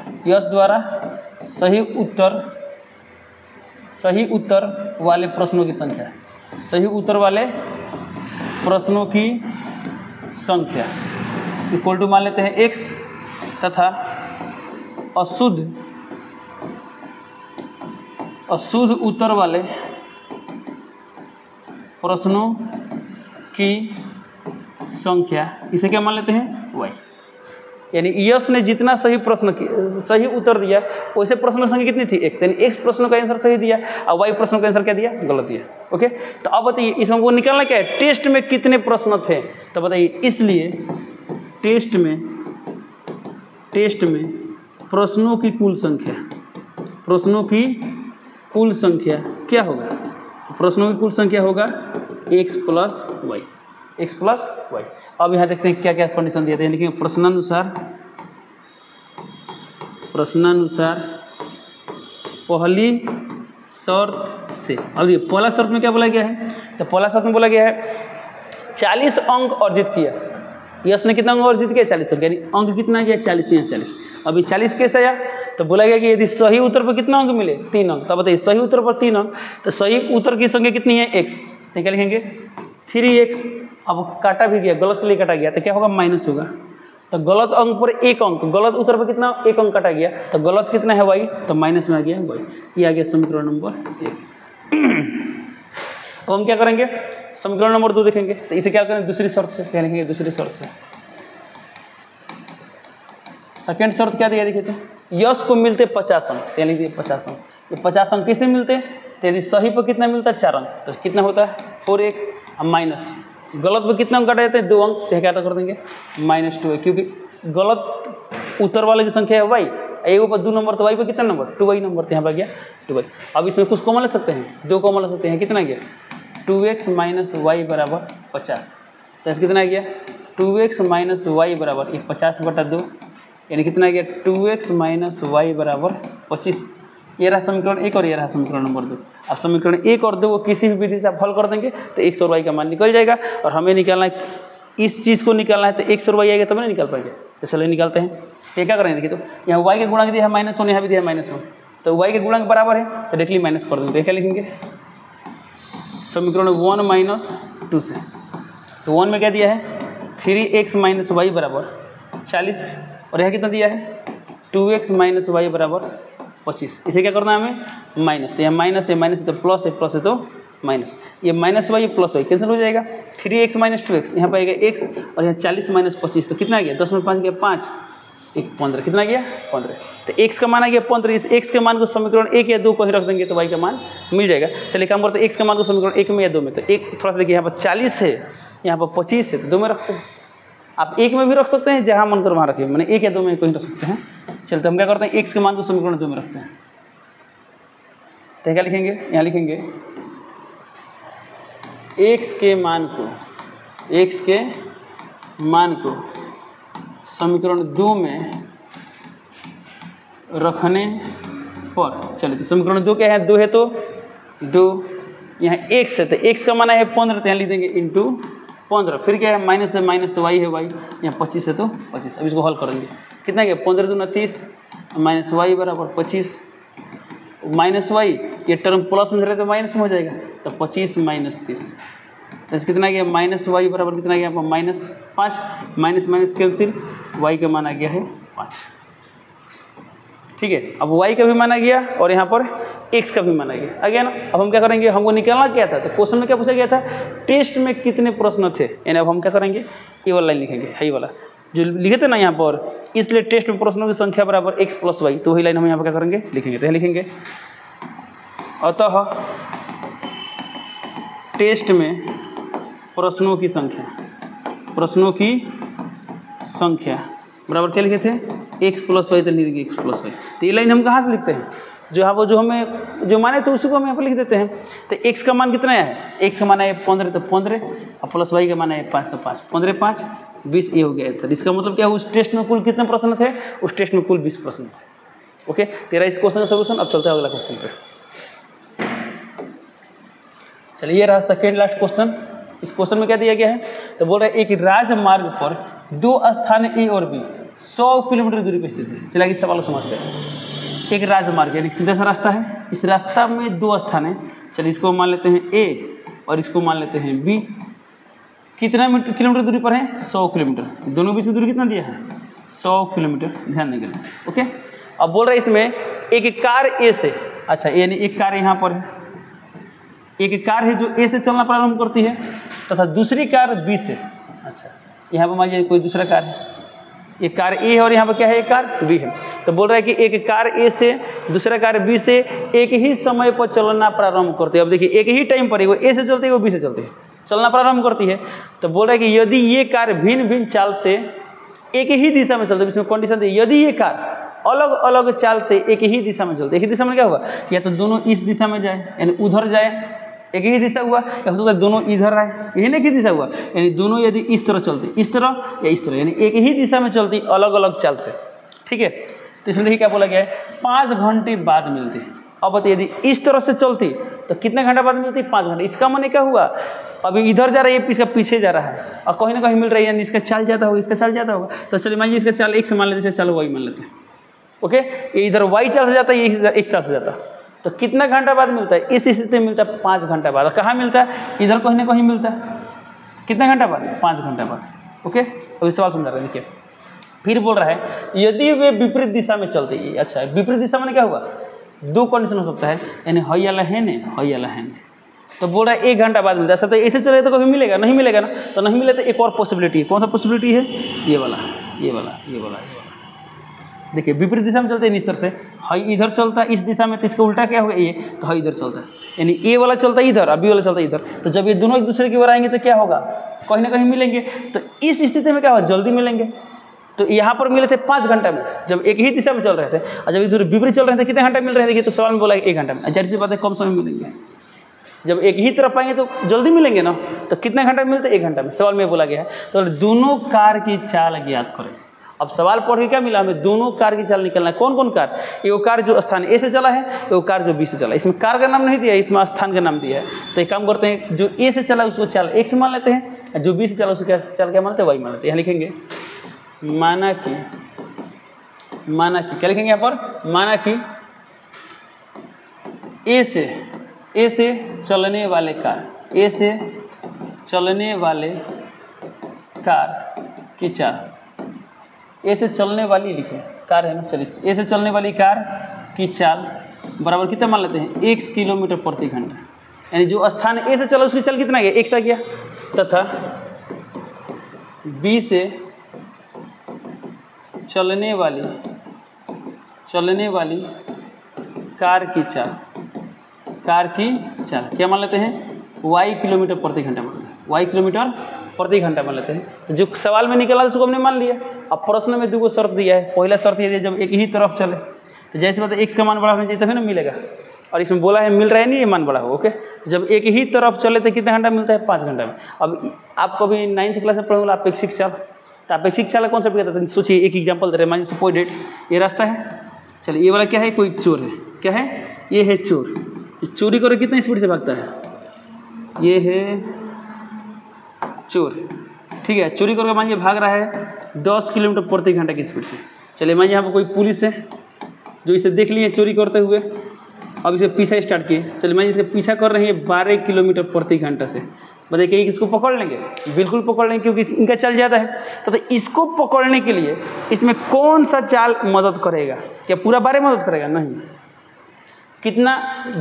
वाले प्रश्नों की संख्या, सही उत्तर वाले प्रश्नों की संख्या इक्वल टू मान लेते हैं x, तथा अशुद्ध उत्तर वाले प्रश्नों की संख्या, इसे क्या मान लेते हैं y। यानी यश ने जितना सही उत्तर दिया वैसे प्रश्नों की संख्या कितनी थी x, यानी x प्रश्नों का आंसर सही दिया और y प्रश्नों का आंसर क्या दिया, गलत दिया। ओके, तो अब बताइए इसमें वो निकालना क्या है, टेस्ट में कितने प्रश्न थे। तो बताइए, इसलिए टेस्ट में प्रश्नों की कुल संख्या क्या होगा, प्रश्नों की कुल संख्या होगा x + y। x plus Y. अब यहाँ देखते हैं क्या क्या कंडीशन दिया था, लिखेंगे प्रश्नानुसार पहली शर्त से। अब ये पहला शर्त में क्या बोला गया है, तो पहला शर्त में बोला गया है 40 अंक अर्जित किया। यश ने कितना अंक अर्जित किया, 40 अंक, यानी अंक कितना गया 40, 3 40। अभी 40 कैसे आया, तो बोला गया कि यदि सही उत्तर पर कितना अंक मिले, 3 अंक। तो बताइए सही उत्तर पर 3 अंक, तो सही उत्तर की संख्या कितनी है, x, तो क्या लिखेंगे 3x। अब काटा भी गया, गलत के लिए काटा गया, तो क्या होगा माइनस होगा। तो गलत अंक पर 1 अंक, गलत उत्तर पर कितना 1 अंक काटा गया, तो गलत कितना है y, तो माइनस में आ गया y। ये आ गया समीकरण नंबर 1। अब हम क्या करेंगे, समीकरण नंबर 2 देखेंगे। तो इसे क्या करेंगे, दूसरी शर्त से, क्या लिखेंगे दूसरी शर्त से। सेकेंड शर्त क्या दिया देखिए, तो यश को मिलते 50 अंक, क्या लिखिए 50 अंक। ये 50 अंक किसे मिलते हैं, तो यदि सही पर कितना मिलता है 4 अंक, तो कितना होता है 4x, अब माइनस गलत पर कितना अंक काटा जाता है 2 अंक, तो क्या कर देंगे -2, क्योंकि गलत उत्तर वाले की संख्या है y, एगो पर 2 नंबर, तो y पर कितना नंबर 2y नंबर, तो यहाँ पर गया 2y। अब इसमें कुछ कॉमन ले सकते हैं, 2 कॉमन ले सकते हैं, कितना गया 2x माइनस वाई बराबर 50। तो ऐसे कितना गया 2x माइनस वाई बराबर 50/2, यानी कितना गया 2x माइनस वाई बराबर 25। ये रहा समीकरण 1 और ये रहा समीकरण नंबर 2। अब समीकरण 1 और 2 को किसी भी विधि से आप हल कर देंगे तो x और y का मान निकल जाएगा। और हमें निकालना है, इस चीज़ को निकालना है, तो x और y आएगा तब नहीं निकाल पाएंगे। तो चलिए निकालते हैं। तो क्या करेंगे देखिए, तो यहाँ y के गुणांक दिया है -1, यहाँ भी दिया है -1, तो y के गुणांक बराबर है, तो डायरेक्टली माइनस कर देंगे। तो क्या लिखेंगे समीकरण 1 - 2 से, तो 1 में क्या दिया है 3x माइनस वाई बराबर 40, और यहाँ कितना दिया है 2x माइनस वाई बराबर 25। इसे क्या करना है हमें माइनस, तो यहाँ माइनस है, माइनस है तो प्लस है, प्लस है तो माइनस, ये minus Y plus Y cancel हो जाएगा। 3x माइनस 2x, यहाँ पर आएगा x, और यहाँ 40 माइनस 25, तो कितना गया 10 में 5 गया 5, 15, कितना गया 15। तो x का मान आ गया 15। इस x के मान को समीकरण 1 या 2 को ही रख देंगे तो y का मान मिल जाएगा। चलिए काम करते हैं, x का मान को समीकरण 1 में या 2 में, तो एक थोड़ा सा देखिए, यहाँ पर 40 है, यहाँ पर 25 है, तो 2 में रखते हैं। आप 1 में भी रख सकते हैं, जहाँ मन कर वहाँ रखिए, मैंने 1 या 2 में कहीं रख सकते हैं। चलते तो हम क्या करते हैं, x के मान को समीकरण 2 में रखते हैं। तो क्या लिखेंगे, यहाँ लिखेंगे x के मान को समीकरण 2 में रखने पर, चलिए तो समीकरण 2 क्या है 2 है, तो 2 यहाँ x है, तो x का मान है 15, तो यहाँ लिख देंगे इंटू 15, फिर क्या है माइनस है, माइनस y है y, यहाँ 25 है तो 25। अब इसको हल करेंगे, कितना गया 15 दूना 30, माइनस y बराबर 25, माइनस y ये टर्म प्लस में रहे तो माइनस में हो जाएगा, तो 25 माइनस 30, तो कितना गया माइनस वाई बराबर कितना गया यहाँ पर -5, माइनस माइनस कैंसिल, y का मान आ गया है 5। ठीक है, अब y का भी मान आ गया और यहाँ पर x का भी मान आ गया ना। अब हम क्या करेंगे, हमको निकालना क्या था, तो क्वेश्चन में क्या पूछा गया था, टेस्ट में कितने प्रश्न थे, यानी अब हम क्या करेंगे ये वाला लाइन लिखेंगे, है वाला जो लिखे थे ना यहाँ पर, इसलिए टेस्ट में प्रश्नों की संख्या बराबर x + y, तो वही लाइन हम यहाँ पर क्या करेंगे लिखेंगे। तो लिखेंगे अतः टेस्ट में प्रश्नों की संख्या बराबर क्या लिखे थे x + y, तो लिख देंगे x + y। तो ये लाइन हम कहाँ से लिखते हैं, जो यहाँ पर जो हमें जो माने थे उसी को हम यहाँ पर लिख देते हैं। तो x का मान कितना है, x का मान है 15, तो 15, और प्लस y का मान है 5, तो 5, 15 5 20, ये हो गया आंसर। इसका मतलब क्या, उस टेस्ट में कुल कितने प्रश्न थे, उस टेस्ट में कुल 20 प्रश्न थे। ओके, तेरा इस क्वेश्चन का सोल्यूशन। अब चलते हैं अगला क्वेश्चन पे। चलिए ये रहा सेकेंड लास्ट क्वेश्चन। इस क्वेश्चन में क्या दिया गया है, तो बोल रहा है एक राजमार्ग पर 2 स्थान ए और बी 100 किलोमीटर दूरी पर स्थित है। चलिए इस सवाल को समझते हैं। एक राजमार्ग यानी सीधा सा रास्ता है, इस रास्ता में 2 स्थान है। चलिए इसको मान लेते हैं ए और इसको मान लेते हैं बी। कितना किलोमीटर दूरी पर है, 100 किलोमीटर। दोनों बीच की दूरी कितना दिया है, 100 किलोमीटर, ध्यान देंगे। ओके, अब बोल रहा है इसमें एक कार ए से, अच्छा यानी एक कार यहाँ पर है, एक कार है जो ए से चलना प्रारंभ करती है तथा दूसरी कार बी से। अच्छा यहाँ पर मान लीजिए कोई दूसरा कार है, एक कार ए है और यहाँ पर क्या है, एक कार बी है। तो बोल रहा है कि एक कार ए से दूसरा कार बी से एक ही समय पर चलना प्रारंभ करती है। अब देखिए एक ही टाइम पर वो ए से चलती है, वो बी से चलती है, चलना प्रारंभ करती है। तो बोल रहा है कि यदि ये कार भिन्न भिन्न चाल से एक ही दिशा में चलती है, इसमें कंडीशन दी, यदि ये कार अलग अलग चाल से एक ही दिशा में चलते, एक ही दिशा में क्या होगा, या तो दोनों इस दिशा में जाए यानी उधर जाए एक ही दिशा हुआ, या हो सकता है दोनों इधर आए, यही ना एक ही दिशा हुआ, यानी दोनों यदि इस तरह चलती, इस तरह या इस तरह, यानी एक ही दिशा में चलती अलग अलग चाल से, ठीक है। तो इसमें देखिए क्या बोला गया है, 5 घंटे बाद मिलती है। अब बताइए यदि इस तरह से चलती तो कितने घंटे बाद मिलती है? 5 घंटे। इसका माने क्या हुआ, अभी इधर जा रहा है, इसका पीछे जा रहा है और कहीं ना कहीं मिल रही है, यानी इसका चाल ज़्यादा होगा, इसका चाल ज़्यादा होगा। तो चलिए मान लीजिए इसका चाल x से मान लेते हैं, इसका चाल y मान लेते हैं, ओके। ये इधर y चाल से जाता है, ये इधर x चाल से जाता है, तो कितना घंटा बाद मिलता है? इस स्थिति में मिलता है 5 घंटा बाद। कहाँ मिलता है? इधर कहीं ना कहीं मिलता है। कितना घंटा बाद? 5 घंटा बाद, ओके। अभी सवाल समझा रहे हैं, देखिए फिर बोल रहा है यदि वे विपरीत दिशा में चलते हैं। अच्छा, विपरीत दिशा में क्या हुआ, 2 कंडीशन हो सकता है, यानी हई वाला है ने, हई वाला है ने। तो बोल रहा है 1 घंटा बाद मिलता है। सब तो ऐसे चले तो कभी मिलेगा नहीं, मिलेगा ना, तो नहीं मिले तो एक और पॉसिबिलिटी है। कौन सा पॉसिबिलिटी है? ये वाला, ये वाला, ये वाला, ये वाला। देखिए विपरीत दिशा में चलते हैं इस तरह से, हई इधर चलता है इस दिशा में, तो इसका उल्टा क्या होगा, ये, तो हई इधर चलता है, यानी ए वाला चलता है इधर, अभी वाला चलता है इधर। तो जब ये दोनों एक दूसरे की ओर आएंगे तो क्या होगा, कहीं ना कहीं मिलेंगे। तो इस स्थिति में क्या होगा, जल्दी मिलेंगे। तो यहाँ पर मिले थे 5 घंटा में, जब एक ही दिशा में चल रहे थे, और जब इधर विपरीत चल रहे थे कितने घंटे मिल रहे थे? तो सवाल में बोला 1 घंटा में। जाहिर सी बात है कम समय मिलेंगे। जब एक ही तरफ आएंगे तो जल्दी मिलेंगे ना, तो कितने घंटे में मिलते? 1 घंटा में। सवाल में बोला गया है तो दोनों कार की चाल ज्ञात करें। अब सवाल पढ़ के क्या मिला हमें, दोनों कार की चाल निकलना है। कौन कौन कार? ये कार जो स्थान ए से चला है, वो कार जो बी से चला है। इसमें कार का नाम नहीं दिया है, इसमें स्थान का नाम दिया है। तो एक काम करते हैं, जो ए से चला उसको चाल x मान लेते हैं, जो बी से चला उसको क्या चाल क्या मानते हैं, y मान लेते हैं। यहाँ लिखेंगे माना कि क्या लिखेंगे यहाँ पर, माना कि ए से चलने वाले कार, ए से चलने वाले कार की चाल, ए से चलने वाली लिखे कार है ना, चलिए ए से चलने वाली कार की चाल बराबर कितना मान लेते हैं, 1 किलोमीटर प्रति घंटा। यानी जो स्थान ए से चला उसकी चाल कितना गया, 1 सा गया, तथा बी से चलने वाली कार की चाल क्या मान लेते हैं, y किलोमीटर प्रति घंटा मान लेते हैं, y किलोमीटर प्रति घंटा मान लेते हैं। तो जो सवाल में निकला उसको हमने मान लिया। अब प्रश्न में 2 शर्त दिया है। पहला शर्त ये जब एक ही तरफ चले, तो जैसे बात x का मान बड़ा होना चाहिए तभी ना मिलेगा, और इसमें बोला है मिल रहा है नहीं, ये मान बड़ा हो, ओके। तो जब एक ही तरफ चले तो कितने घंटा मिलता है, 5 घंटा में। अब आपको भी 9th क्लास में पढ़ूंगा अपेक्षिक चाल, तो अपेक्षिक चाल कौन सा कहता है, सोचिए एक एग्जाम्पल दे रहे हैं, मान लीजिए पॉइंट ये रास्ता है, चलिए ये वाला क्या है, कोई चोर है, क्या है, ये है चोर। चोरी करे कितने स्पीड से भागता है, ये है चोर, ठीक है। चोरी करके मान लीजिए भाग रहा है 10 किलोमीटर प्रति घंटा की स्पीड से। चलिए मान लीजिए यहाँ पर कोई पुलिस है जो इसे देख लिए चोरी करते हुए, अब इसे पीछा स्टार्ट किए। चलिए मान लीजिए इसका पीछा कर रही है 12 किलोमीटर प्रति घंटा से। बताइए कि इसको पकड़ लेंगे, बिल्कुल पकड़ लेंगे, क्योंकि इनका चाल ज़्यादा है। तो इसको पकड़ने के लिए इसमें कौन सा चाल मदद करेगा, क्या पूरा 12 मदद करेगा, नहीं। कितना,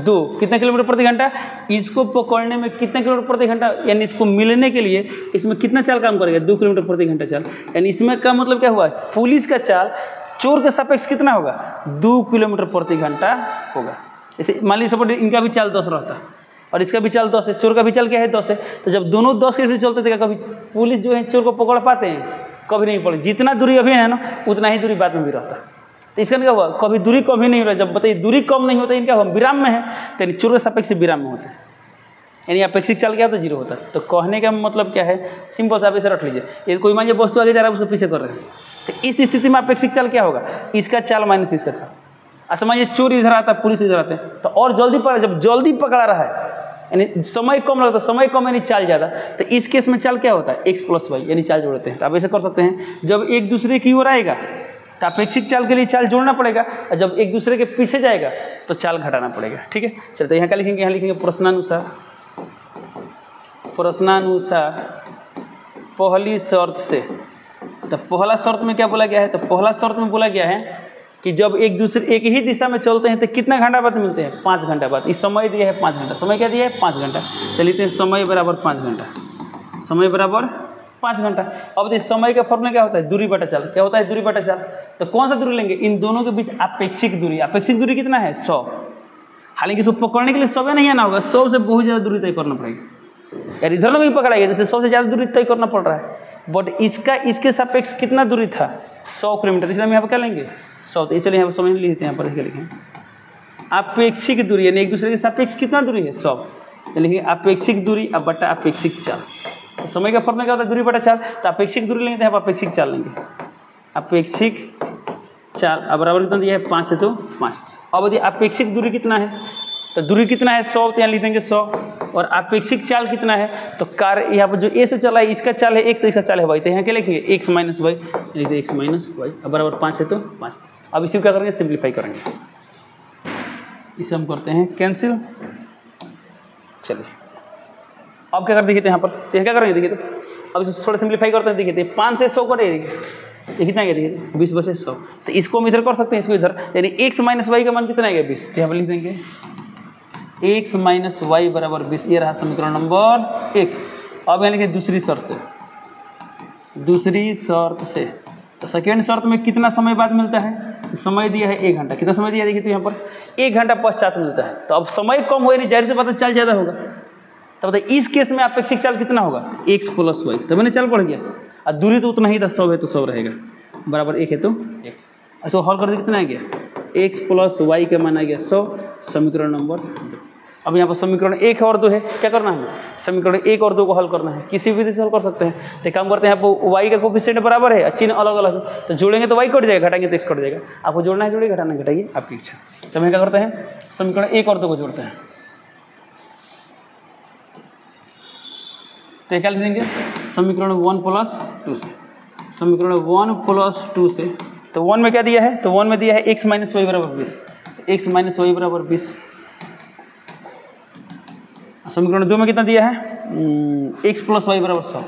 2 कितना किलोमीटर प्रति घंटा, इसको पकड़ने में कितना किलोमीटर प्रति घंटा, यानी इसको मिलने के लिए इसमें कितना चाल काम करेगा, 2 किलोमीटर प्रति घंटा चाल। यानी इसमें का मतलब क्या हुआ, पुलिस का चाल चोर के सापेक्ष कितना होगा, 2 किलोमीटर प्रति घंटा होगा। जैसे मान लीजिए सपोर्ट इनका भी चाल 10 रहता है और इसका भी चाल 10 है, चोर का भी चाल क्या है 10 है। तो जब दोनों 10 की स्पीड चलते थे, कभी पुलिस जो है चोर को पकड़ पाते हैं, कभी नहीं पकड़। जितना दूरी अभी है ना, उतना ही दूरी बाद में भी रहता है। तो इसका क्या हुआ, कभी दूरी कम ही नहीं हो रहा। जब बताइए दूरी कम नहीं होता, इनका हुआ विराम में है, तो चोर के सापेक्ष विराम में होता है, यानी अपेक्षिक चाल क्या होता है, 0 होता है। तो कहने का मतलब क्या है, सिंपल सा आप इसे रख लीजिए। ये कोई मान लीजिए वस्तु आगे जा रहा है, उसको पीछे कर रहे हैं, तो इस स्थिति में अपेक्षिक चाल क्या होगा, इसका चाल माइनस इसका चाल। अच्छा मान लीजिए चोर इधर आता है, पुलिस इधर आते हैं, तो और जल्दी पकड़ा, जब जल्दी पकड़ा रहा है यानी समय कम लगता है, समय कम यानी चाल ज़्यादा। तो इस केस में चाल क्या होता है, x + y, यानी चाल जोड़ते हैं। तो आप ऐसे कर सकते हैं, जब एक दूसरे की ओर आएगा तो अपेक्षिक चाल के लिए चाल जोड़ना पड़ेगा, और जब एक दूसरे के पीछे जाएगा तो चाल घटाना पड़ेगा, ठीक है। चलते यहाँ क्या लिखेंगे, यहाँ लिखेंगे प्रश्नानुसार पहली शर्त से। तो पहला शर्त में क्या बोला गया है, तो पहला शर्त में बोला गया है कि जब एक ही दिशा में चलते हैं तो कितना घंटा बाद मिलते हैं, 5 घंटा बाद। इस समय दिया है 5 घंटा, समय क्या दिया है 5 घंटा। तो लिखते हैं समय बराबर 5 घंटा, समय बराबर 5 घंटा। अब देखिए समय का फॉर्मूला क्या होता है, दूरी बटा चाल। क्या होता है, दूरी बटा चाल। तो कौन सा दूरी लेंगे, इन दोनों के बीच अपेक्षिक दूरी। अपेक्षिक दूरी कितना है, 100। हालांकि इसको पकड़ने के लिए 100 नहीं आना होगा, 100 से बहुत ज़्यादा दूरी तय करना पड़ेगी। यार इधर नहीं पकड़ाएगा, जैसे 100 से ज़्यादा दूरी तय करना पड़ रहा है, बट इसके सापेक्ष कितना दूरी था, 100 किलोमीटर। इसलिए हम यहाँ पर क्या लेंगे, 100। तो चलिए यहाँ पर समझ लेते हैं, यहाँ पर लिखें अपेक्षिक दूरी, यानी एक दूसरे के सापेक्ष कितना दूरी है, 100। ये लिखेंगे अपेक्षिक दूरी अब बटा अपेक्षिक चाल। तो समय का फॉर्मूला क्या होता है, दूरी बटा चाल। तो अपेक्षिक दूरी लेंगे तो आप अपेक्षिक चाल लेंगे, अपेक्षिक चाल अब बराबर कितना दिया है 5 है तो 5। अब यदि अपेक्षिक दूरी कितना है, तो दूरी कितना है 100, तो यहाँ लिख देंगे 100। और अपेक्षिक चाल कितना है, तो कार यहाँ पर जो ए से चला है इसका चाल है x, इसका चाल है y, तो यहाँ क्या लिखेंगे x माइनस वाई, लिख दे x माइनस वाई अब बराबर 5 है तो 5। अब इसी को क्या करेंगे, सिंप्लीफाई करेंगे, इसे हम करते हैं कैंसिल। चलिए अब क्या कर देखिए यहाँ पर, तो क्या करेंगे देखिए, तो अब इसे थोड़ा सिंप्लीफाई करते हैं। देखिए 5 से 100 कटे, ये कितना गया देखिए 20 बचे 100। तो इसको हम इधर कर सकते हैं, इसको इधर, यानी x माइनस वाई का मान कितना गया 20। तो यहाँ पर लिख देंगे x माइनस वाई बराबर 20। ये रहा समीकरण नंबर 1। अब यहाँ लिखे दूसरी शर्त से, दूसरी शर्त से, तो सेकेंड शर्त में कितना समय बाद मिलता है, तो समय दिया है 1 घंटा। कितना समय दिया देखिए, तो यहाँ पर 1 घंटा पश्चात मिलता है। तो अब समय कम हो यानी जाहिर से बात है चाल ज़्यादा होगा। तो बताइए इस केस में अपेक्षिक चाल कितना होगा, x प्लस वाई, तो मैंने चाल बढ़ गया। और दूरी तो उतना ही था, 100 है तो 100 रहेगा, बराबर 1 है तो 1। ऐसा हल कर दे कितना आ गया, x प्लस वाई का मान आ गया 100, समीकरण नंबर 2। अब यहाँ पर समीकरण 1 और 2 है, क्या करना है, समीकरण 1 और 2 को हल करना है। किसी विधि से हल कर सकते हैं। तो काम करते हैं, यहाँ पर y का कोफिशिएंट बराबर है, चिन्ह अलग अलग है, तो जोड़ेंगे तो y कट जाएगा, घटाएंगे तो x कट जाएगा। आपको जोड़ना है जोड़िए, घटाना घटाइए, आपकी इच्छा। तो हम क्या करते हैं, समीकरण 1 और 2 को जोड़ते हैं। तो क्या लिख देंगे, समीकरण 1 प्लस 2 से, समीकरण 1 प्लस 2 से, तो 1 में क्या दिया है, तो 1 में दिया है x माइनस वाई बराबर 20, तो x माइनस वाई बराबर 20। समीकरण 2 में कितना दिया है, x प्लस वाई बराबर 100,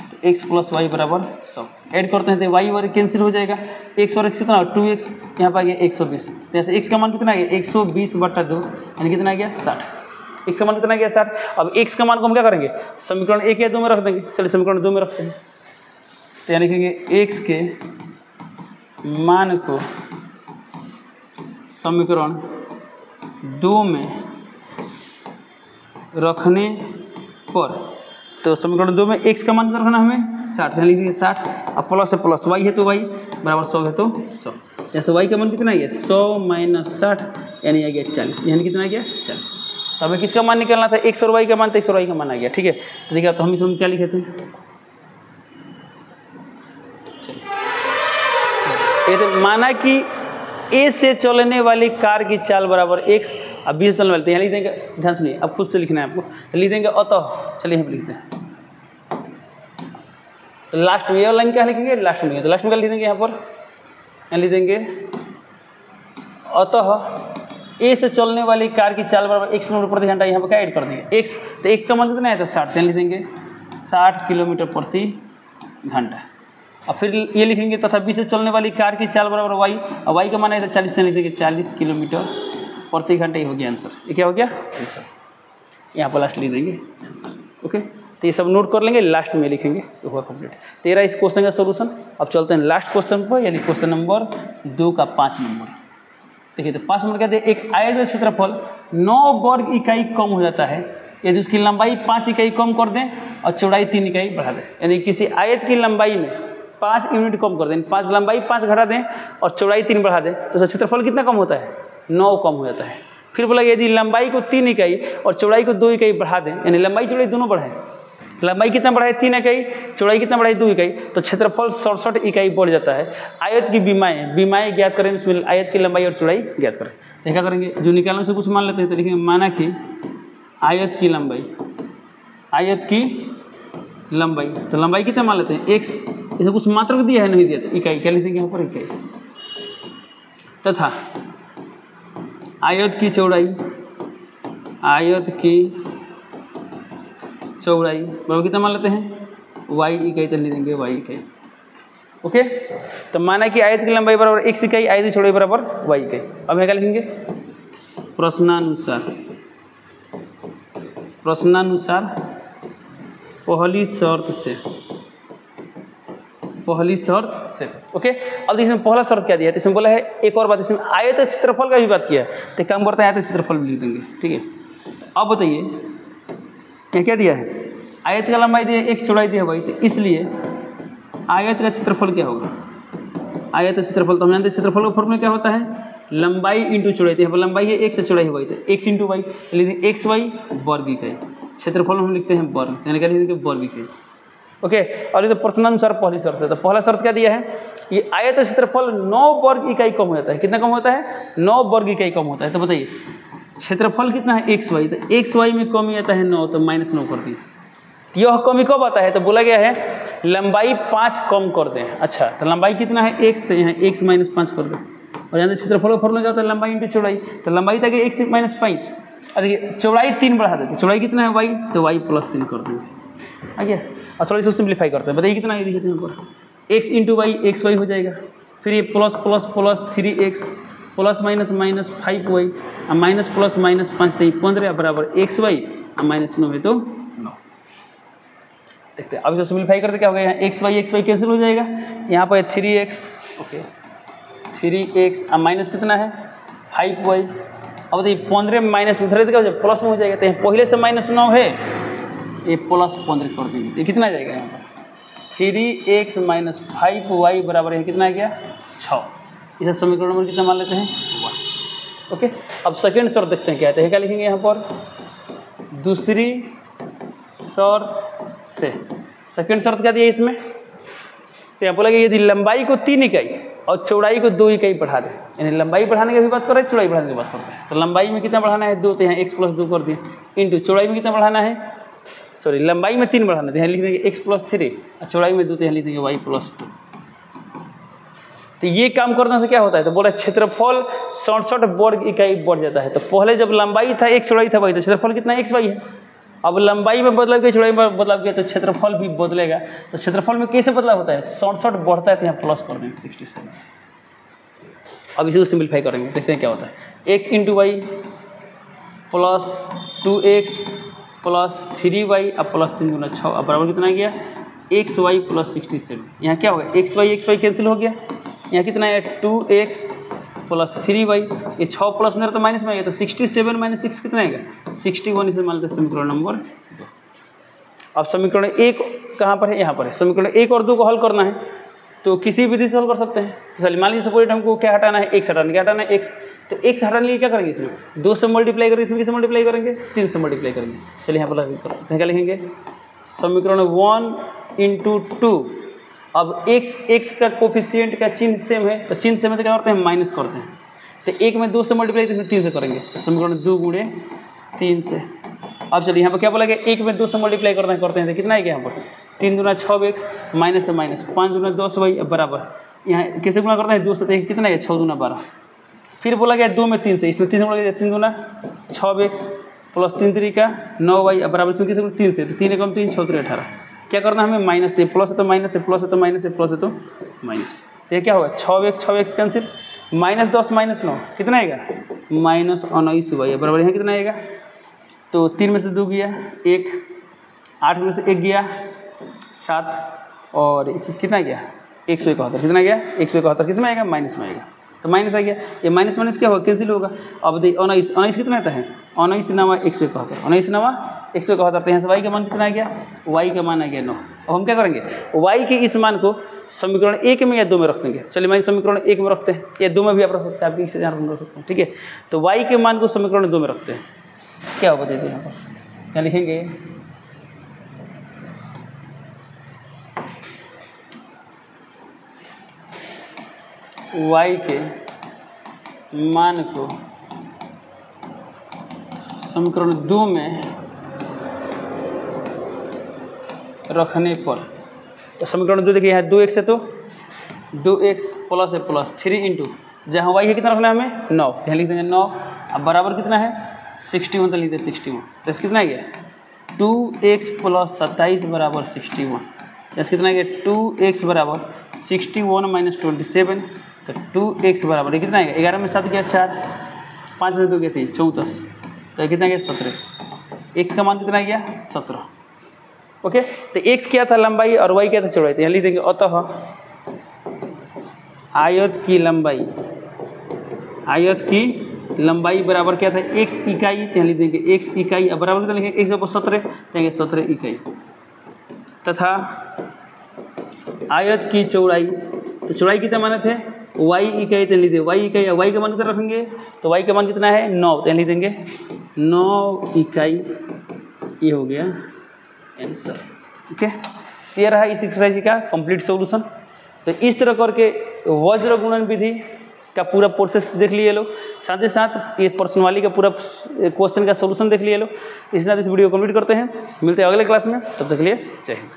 तो x प्लस वाई बराबर 100। ऐड करते हैं तो y और कैंसिल हो जाएगा, x और x कितना 2x, यहाँ पर आ गया 120। तो ऐसे x का मान कितना आ गया 120 बटा 2, यानी कितना आ गया 60। x का मान कितना गया 60। अब x का मान को हम क्या करेंगे, समीकरण 1 या 2 में रख देंगे। चलिए समीकरण 2 में रखते हैं। तो यानी लिखेंगे x के मान को समीकरण 2 में रखने पर, तो समीकरण 2 में x का मान कितना रखना हमें 60, यानी लिखेंगे 60। अब प्लस है प्लस, y है तो y बराबर 100 है तो 100। जैसे y का मान कितना आ गया 100 माइनस 60, यानी आ गया 40, यानी कितना आ गया 40। तो हमें किसका मान निकालना था, x और y का मान, तो x और y का मान आ गया। ठीक है, तो देखिए तो हम इसमें क्या लिखे थे, चलिए ये तो माना कि a से चलने वाली कार की चाल बराबर x, अब 20 चलने वाली, तो यहाँ लिख देंगे, ध्यान सुनिए, अब खुद से लिखना है आपको, तो लिख देंगे अतः। चलिए यहाँ पर लिखते हैं, तो लास्ट में ये लाइन क्या लिखेंगे, लास्ट में, तो लास्ट में क्या लिख देंगे, यहाँ पर यहाँ लिख देंगे अतः ए से चलने वाली कार की चाल बराबर 1 किलोमीटर प्रति घंटा। यहाँ पर क्या ऐड कर देंगे x, तो x का मान कितना है, तो 60, तो लिख देंगे 60 किलोमीटर प्रति घंटा। और फिर ये लिखेंगे तथा बी से चलने वाली कार की चाल बराबर y, और y का मान है तो 40, तो लिख देंगे 40 किलोमीटर प्रति घंटा। ये हो गया आंसर, ये क्या हो गया आंसर, यहाँ पर लास्ट लिख देंगे आंसर। ओके, तो ये सब नोट कर लेंगे, लास्ट में लिखेंगे, तो हुआ कंप्लीट। तेरा इस क्वेश्चन का सोल्यूशन। अब चलते हैं लास्ट क्वेश्चन पर, यानी क्वेश्चन नंबर 2 का 5 नंबर। देखिए तो 5 नंबर कहते हैं, एक आयत का क्षेत्रफल 9 वर्ग इकाई कम हो जाता है यदि उसकी लंबाई 5 इकाई कम कर दें और चौड़ाई 3 इकाई बढ़ा दें। यानी किसी आयत की लंबाई में 5 यूनिट कम कर दें, 5 लंबाई 5 घटा दें और चौड़ाई 3 बढ़ा दें, तो उसका क्षेत्रफल कितना कम होता है, 9 कम हो जाता है। फिर बोला यदि लंबाई को 3 इकाई और चौड़ाई को 2 इकाई बढ़ा दें, यानी लंबाई चौड़ाई दोनों बढ़ाएं, लंबाई कितना बढ़ाए 3 इकाई, चौड़ाई कितना बढ़ाए 2 इकाई, तो क्षेत्रफल 67 इकाई बढ़ जाता है। आयत की बीमाएं ज्ञात करें, इसमें आयत की लंबाई और चौड़ाई ज्ञात करें। तो क्या करेंगे, जो निकालने से कुछ मान लेते हैं, तो लिखेंगे माना कि आयत की लंबाई, आयत की लंबाई, तो लंबाई कितना मान लेते हैं x, इसे कुछ मात्रक दिया है, नहीं दिया, तो इकाई क्या लिख देंगे यहाँ पर इकाई, तथा आयत की चौड़ाई, आयत की चौड़ाई बराबर कितना मान लेते हैं y इकाई, तो लिख देंगे y इकाई। ओके, तो माना कि आयत की लंबाई बराबर x इकाई, आयत की चौड़ाई बराबर y इकाई। अब क्या लिखेंगे, प्रश्नानुसार, प्रश्नानुसार पहली शर्त से, पहली शर्त से। ओके, अब इसमें पहला शर्त क्या दिया है, इसमें बोला है एक और बात, इसमें आयत क्षेत्रफल का भी बात किया है, तो काम करते हैं आयत क्षेत्रफल भी लिख देंगे। ठीक है, अब बताइए क्या दिया है, आयत का लंबाई दिया है, एक चौड़ाई दिया है भाई, तो इसलिए आयत का क्षेत्रफल क्या होगा, आयत क्षेत्रफल, तो हम जानते हैं क्षेत्रफल का फॉर्मूला क्या होता है, लंबाई इंटू चौड़ाई, तो यहाँ पर लंबाई है x, चौड़ाई है y, तो x इंटू वाई लिखते हैं एक्स वाई वर्ग इकाई। क्षेत्रफल हम लिखते हैं वर्ग, यानी क्या लिखेंगे वर्ग इकाई। ओके, और ये तो प्रश्नानुसार पहली शर्त है। तो पहला शर्त क्या दिया है, ये आयत क्षेत्रफल 9 वर्ग इकाई कम होता है। कितना कम होता है, 9 वर्ग इकाई कम होता है। तो बताइए क्षेत्रफल कितना है एक्स वाई, तो एक्स वाई में कमी आता है 9, तो -9 कर दिए। यह कमी कब आता है, तो बोला गया है लंबाई 5 कम कर दें। अच्छा, तो लंबाई कितना है x, तो यहाँ x - 5 कर दें। और यहाँ चक्षेत्रफल का फॉर्मूला जाता है लंबाई इंटू चौड़ाई, तो लंबाई तक x - 5। और देखिए चौड़ाई 3 बढ़ा देते, चौड़ाई कितना है y, तो y + 3 कर देंगे। आ गया। और थोड़ा इसको सिंप्लीफाई करते हैं, बताइए कितना है, देखिए यहाँ पर x into Y X Y हो जाएगा, फिर ये plus plus plus 3x plus minus minus 5y और माइनस प्लस माइनस 5 तो 15 बराबर xy और -9 है तो 9। देखते हैं अब इसको सिंप्लीफाई करते क्या हो गया, यहाँ x y कैंसिल हो जाएगा, यहाँ पर 3x, ओके 3x और माइनस कितना है 5y। अब देखिए 15 माइनस में क्या हो जाएगा, प्लस में हो जाएगा, तो यहाँ पहले से -9 है, ये प्लस 15 कर देंगे, ये कितना आ जाएगा यहाँ पर 3x - 5y बराबर है कितना आ गया 6। इसे समीकरण नंबर कितना मान लेते हैं 1। ओके, अब सेकेंड शर्त देखते हैं क्या है, क्या लिखेंगे यहाँ पर, दूसरी शर्त से सेकेंड शर्त क्या दिया इसमें, तो यहाँ बोला कि यदि लंबाई को 3 इकाई और चौड़ाई को 2 इकाई बढ़ा दें, यानी लंबाई बढ़ाने की भी बात कर रहे हैं, चौड़ाई बढ़ाने की बात करते हैं। तो लंबाई में कितना बढ़ाना है 2, तो यहाँ x + 2 कर दिए, इंटू चौड़ाई में कितना बढ़ाना है, सॉरी लंबाई में 3 बढ़ाना है, यहाँ लिख देंगे x + 3 और चौड़ाई में 2, तो यहाँ लिख देंगे y + 2। तो ये काम करने से क्या होता है, तो बोला क्षेत्रफल 67 वर्ग इकाई बढ़ जाता है। तो पहले जब लंबाई था एक, चौड़ाई था y, तो क्षेत्रफल कितना xy है। अब लंबाई में बदलाव किया, चौड़ाई में बदलाव किया, तो क्षेत्रफल भी बदलेगा। तो क्षेत्रफल में कैसे बदलाव होता है, 67 बढ़ता है तो यहाँ प्लस कर देंगे 67। अब इसी को सिंप्लीफाई करेंगे, देखते हैं क्या होता है, x into Y plus 2x plus 3y और प्लस 3 × 6 अब बराबर कितना आ गया xy + 67। यहाँ क्या होगा xy कैंसिल हो गया, यहाँ कितना है 2x प्लस 3y, ये 6 प्लस मेरा तो माइनस में आएगा, तो 67 - 6 कितना आएगा 61। इसे मान लेते हैं समीकरण नंबर 2। अब समीकरण 1 कहाँ पर है, यहाँ पर है। समीकरण 1 और 2 को हल करना है तो किसी विधि से हल कर सकते हैं। तो चलिए मान लीजिए सपोज हमको क्या हटाना है, x हटाना, क्या हटाना है x, तो x हटाने के लिए क्या करेंगे, इसमें 2 से मल्टीप्लाई करेंगे, इसमें किससे मल्टीप्लाई करेंगे 3 से मल्टीप्लाई करेंगे। चलिए यहाँ पर क्या लिखेंगे, समीकरण 1 × 2। अब x का कोफिशिएंट का चिन्ह सेम है, तो चिन्ह सेम है तो क्या करते हैं माइनस करते हैं। तो 1 में 2 से मल्टीप्लाई, तो इसमें 3 से करेंगे, तो समीकरण 2 × 3 से। अब चलिए यहाँ पर क्या बोला गया, 1 में 2 से मल्टीप्लाई करते हैं तो कितना है यहाँ पर 3 × 6x माइनस से माइनस 5 × 10y बराबर, यहाँ कैसे गुणा करते हैं 2 से, तो कितना है 6 × 12। फिर बोला गया 2 में 3 से, इसमें 3 से बोला गया 3 × 6x प्लस 3 × 3 = 9y बराबर, इसमें किसी 3 से, तो 3 × 3 = 6 × 18। क्या करना है हमें माइनस, तो प्लस है तो माइनस है, प्लस है तो माइनस है, प्लस है तो माइनस। तो ये क्या होगा 6x कैंसिल, -10 - 9 कितना आएगा -19y बराबर, यहाँ कितना आएगा, तो 3 में से 2 गया 1, 8 में से 1 गया 7 और कितना गया 171, कितना गया 171, किस में आएगा माइनस में आएगा, तो माइनस आ गया। ये माइनस माइनस क्या होगा कैंसिल होगा। अब देखिए 19 कितना आता है 19 नवा 171, 19 नवा 171, तो यहाँ से y का मान कितना आ गया, y का मान आ गया 9। अब हम क्या करेंगे, y के इस मान को समीकरण 1 में या 2 में रख देंगे। चलिए मैं समीकरण 1 में रखते हैं, या 2 में भी आप रख सकते हैं, आपकी इच्छा रख सकते हैं, ठीक है। तो y के मान को समीकरण 2 में रखते हैं, क्या होगा देखिए यहाँ पर क्या लिखेंगे, y के मान को समीकरण 2 में रखने पर, तो समीकरण 2 देखिए यहाँ 2x है तो 2x प्लस है प्लस 3 इंटू जहाँ y है कितना रखना है हमें 9, यहाँ लिख देंगे 9। अब बराबर कितना है 61, तो लिख दें 61, तो इसका कितना गया 2x + 27 बराबर 61, तो इसका कितना गया 2x बराबर 61 - 27, तो 2x बराबर ये कितना आएगा 11 में 7 गया 4, 5 में 2 गया 3 14, तो ये कितना गया 17। x का मान कितना गया 17। ओके, तो x क्या था लंबाई और y क्या था चौड़ाई, तो यहाँ लिख देंगे अतः आयत की लंबाई बराबर क्या था x इकाई, तो यहाँ लिख देंगे x इकाई, अब बराबर कितना लिखेंगे x = 17, तो 17 इकाई, तथा आयत की चौड़ाई, तो चौड़ाई कितना माने थे y इकाई तो लिख दे y इकाई, y का मान कितना रखेंगे तो y का मान कितना है 9, तो लिख देंगे 9 इकाई, ये हो गया आंसर। ठीक है, तो ये रहा इस एक्सरसाइज का कंप्लीट सॉल्यूशन। तो इस तरह करके वज्र गुणन विधि का पूरा प्रोसेस देख लिए लोग, साथ ही साथ ये प्रश्नवाली का पूरा क्वेश्चन का सॉल्यूशन देख लिए लोग। इसी साथ इस वीडियो को कंप्लीट करते हैं, मिलते हैं अगले क्लास में, तब तक के लिए जय हिंद।